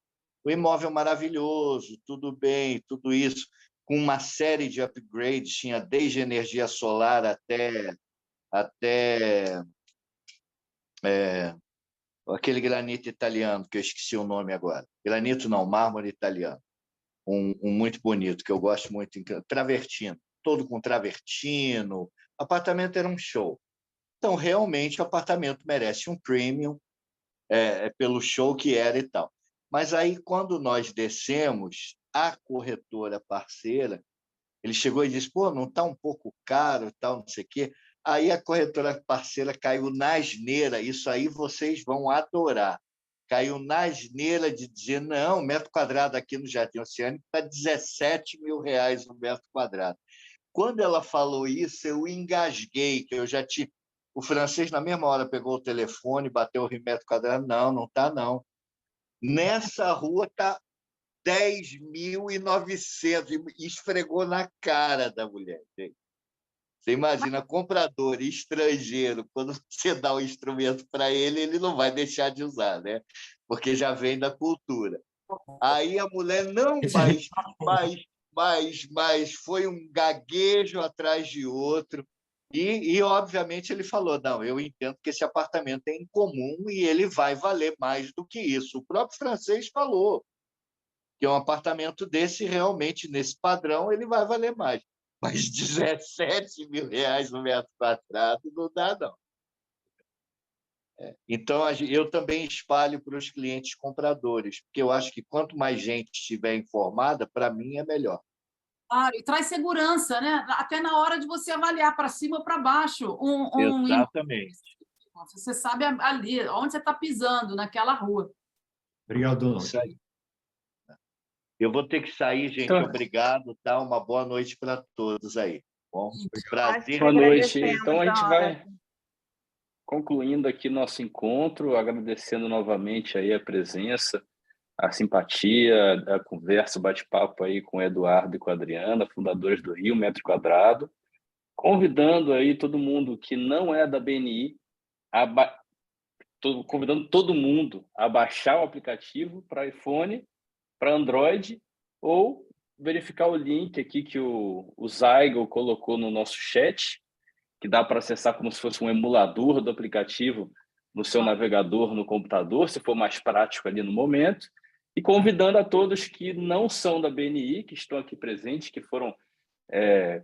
O imóvel maravilhoso, tudo bem, tudo isso, com uma série de upgrades, tinha desde energia solar até aquele granito italiano, que eu esqueci o nome agora. Granito não, mármore italiano. Um muito bonito, que eu gosto muito, travertino, todo com travertino. O apartamento era um show. Então, realmente, o apartamento merece um premium pelo show que era e tal. Mas aí, quando nós descemos, a corretora parceira, ele chegou e disse, pô, não está um pouco caro e tal, não sei o quê. Aí a corretora parceira caiu na asneira, isso aí vocês vão adorar. Caiu na asneira de dizer, não, metro quadrado aqui no Jardim Oceânico está R$17 mil o metro quadrado. Quando ela falou isso, eu engasguei, que eu já tinha... O francês, na mesma hora, pegou o telefone, bateu o metro quadrado. Não está, não. Nessa rua está 10.900, e esfregou na cara da mulher. Gente. Você imagina, comprador estrangeiro, quando você dá o instrumento para ele, ele não vai deixar de usar, né? Porque já vem da cultura. Aí a mulher, não, mas foi um gaguejo atrás de outro. E, obviamente, ele falou, não, eu entendo que esse apartamento é incomum e ele vai valer mais do que isso. O próprio francês falou que um apartamento desse, realmente, nesse padrão, ele vai valer mais. Mas 17 mil reais no metro quadrado não dá, não. Então, eu também espalho para os clientes compradores, porque eu acho que quanto mais gente estiver informada, para mim é melhor. Claro, e traz segurança, né? Até na hora de você avaliar para cima ou para baixo. Exatamente. Você sabe ali, onde você está pisando, naquela rua. Obrigado, dona. Isso aí. Eu vou ter que sair, gente. Obrigado. Tá? Uma boa noite para todos aí. Bom, prazer. Boa noite. Então, a gente vai concluindo aqui nosso encontro, agradecendo novamente aí a presença, a simpatia, a conversa, o bate-papo aí com o Eduardo e com a Adriana, fundadores do Rio Metro Quadrado, convidando aí todo mundo que não é da BNI, convidando todo mundo a baixar o aplicativo para iPhone, para Android, ou verificar o link aqui que o Zygo colocou no nosso chat, que dá para acessar como se fosse um emulador do aplicativo no seu navegador, no computador, se for mais prático ali no momento, e convidando a todos que não são da BNI, que estão aqui presentes, que foram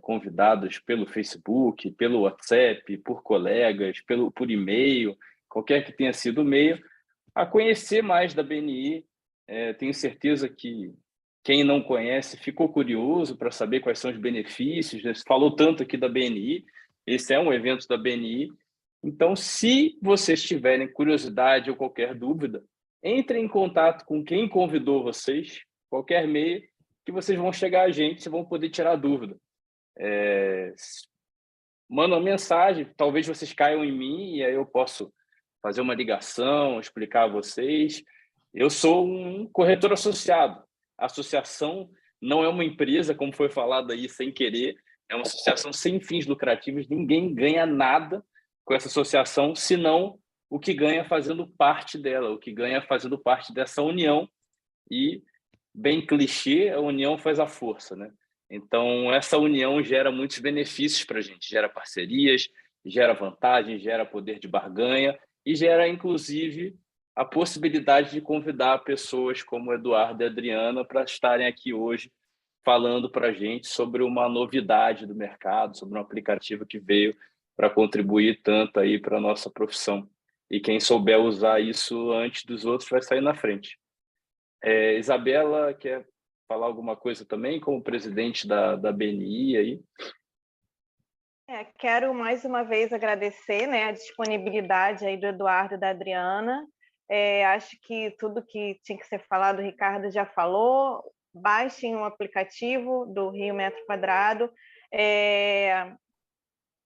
convidados pelo Facebook, pelo WhatsApp, por colegas, por e-mail, qualquer que tenha sido o meio, a conhecer mais da BNI. Tenho certeza que quem não conhece ficou curioso para saber quais são os benefícios, né? Você falou tanto aqui da BNI, esse é um evento da BNI. Então, se vocês tiverem curiosidade ou qualquer dúvida, entrem em contato com quem convidou vocês, qualquer meio, que vocês vão chegar a gente, vocês vão poder tirar dúvida. Manda uma mensagem, talvez vocês caiam em mim e aí eu posso fazer uma ligação, explicar a vocês. Eu sou um corretor associado. A associação não é uma empresa, como foi falado aí sem querer, é uma associação sem fins lucrativos, ninguém ganha nada com essa associação, senão o que ganha fazendo parte dela, o que ganha fazendo parte dessa união. E, bem clichê, a união faz a força, né? Então, essa união gera muitos benefícios para a gente, gera parcerias, gera vantagem, gera poder de barganha e gera, inclusive, a possibilidade de convidar pessoas como Eduardo e Adriana para estarem aqui hoje falando para a gente sobre uma novidade do mercado, sobre um aplicativo que veio para contribuir tanto aí para a nossa profissão. E quem souber usar isso antes dos outros vai sair na frente. Isabela, quer falar alguma coisa também como presidente da BNI aí? Quero mais uma vez agradecer, né, a disponibilidade aí do Eduardo e da Adriana. Acho que tudo que tinha que ser falado, o Ricardo já falou. Baixem o aplicativo do Rio Metro Quadrado.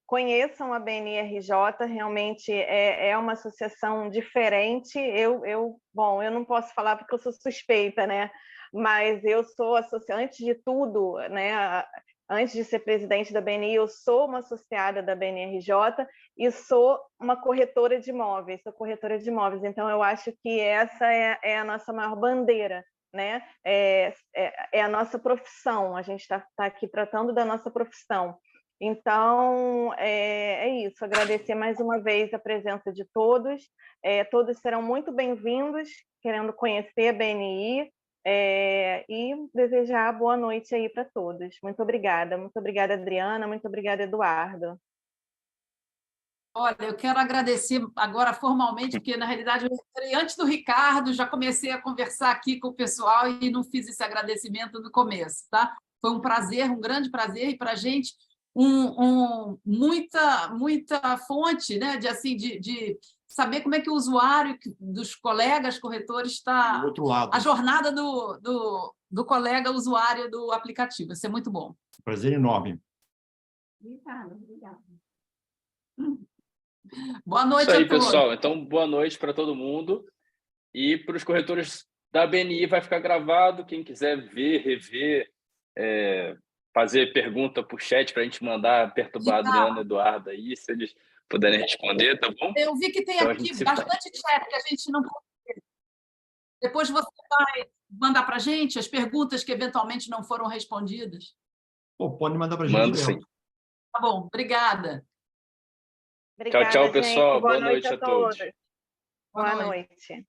Conheçam a BNI RJ, realmente é uma associação diferente. Eu não posso falar porque eu sou suspeita, né? Mas eu sou associada, antes de tudo, né? Antes de ser presidente da BNI, eu sou uma associada da BNI RJ e sou uma corretora de imóveis, Então, eu acho que essa é a nossa maior bandeira, né? É a nossa profissão, a gente está aqui tratando da nossa profissão. Então, é isso, agradecer mais uma vez a presença de todos. Todos serão muito bem-vindos, querendo conhecer a BNI, e desejar boa noite aí para todos. Muito obrigada, Adriana, muito obrigada, Eduardo. Olha, eu quero agradecer agora formalmente, porque, na realidade, eu entrei antes do Ricardo, já comecei a conversar aqui com o pessoal e não fiz esse agradecimento no começo, tá? Foi um prazer, um grande prazer, e para a gente muita fonte, né, de saber como é que o usuário dos colegas corretores está... A jornada do colega usuário do aplicativo. Isso é muito bom. Prazer enorme. Obrigada. Boa noite a todos. Isso aí, todos. pessoal. Então, boa noite para todo mundo. E para os corretores da BNI vai ficar gravado. Quem quiser ver, rever, fazer pergunta por chat para a gente mandar perturbar a Adriana e Eduardo aí, se eles puderem responder, tá bom? Eu vi que tem então, aqui bastante chat que a gente não consegue. Depois você vai mandar para a gente as perguntas que eventualmente não foram respondidas. Pô, pode mandar para a gente. Mando sim. Tá bom, obrigada. Obrigada, tchau, gente. pessoal. Boa Boa noite a todos. Boa noite.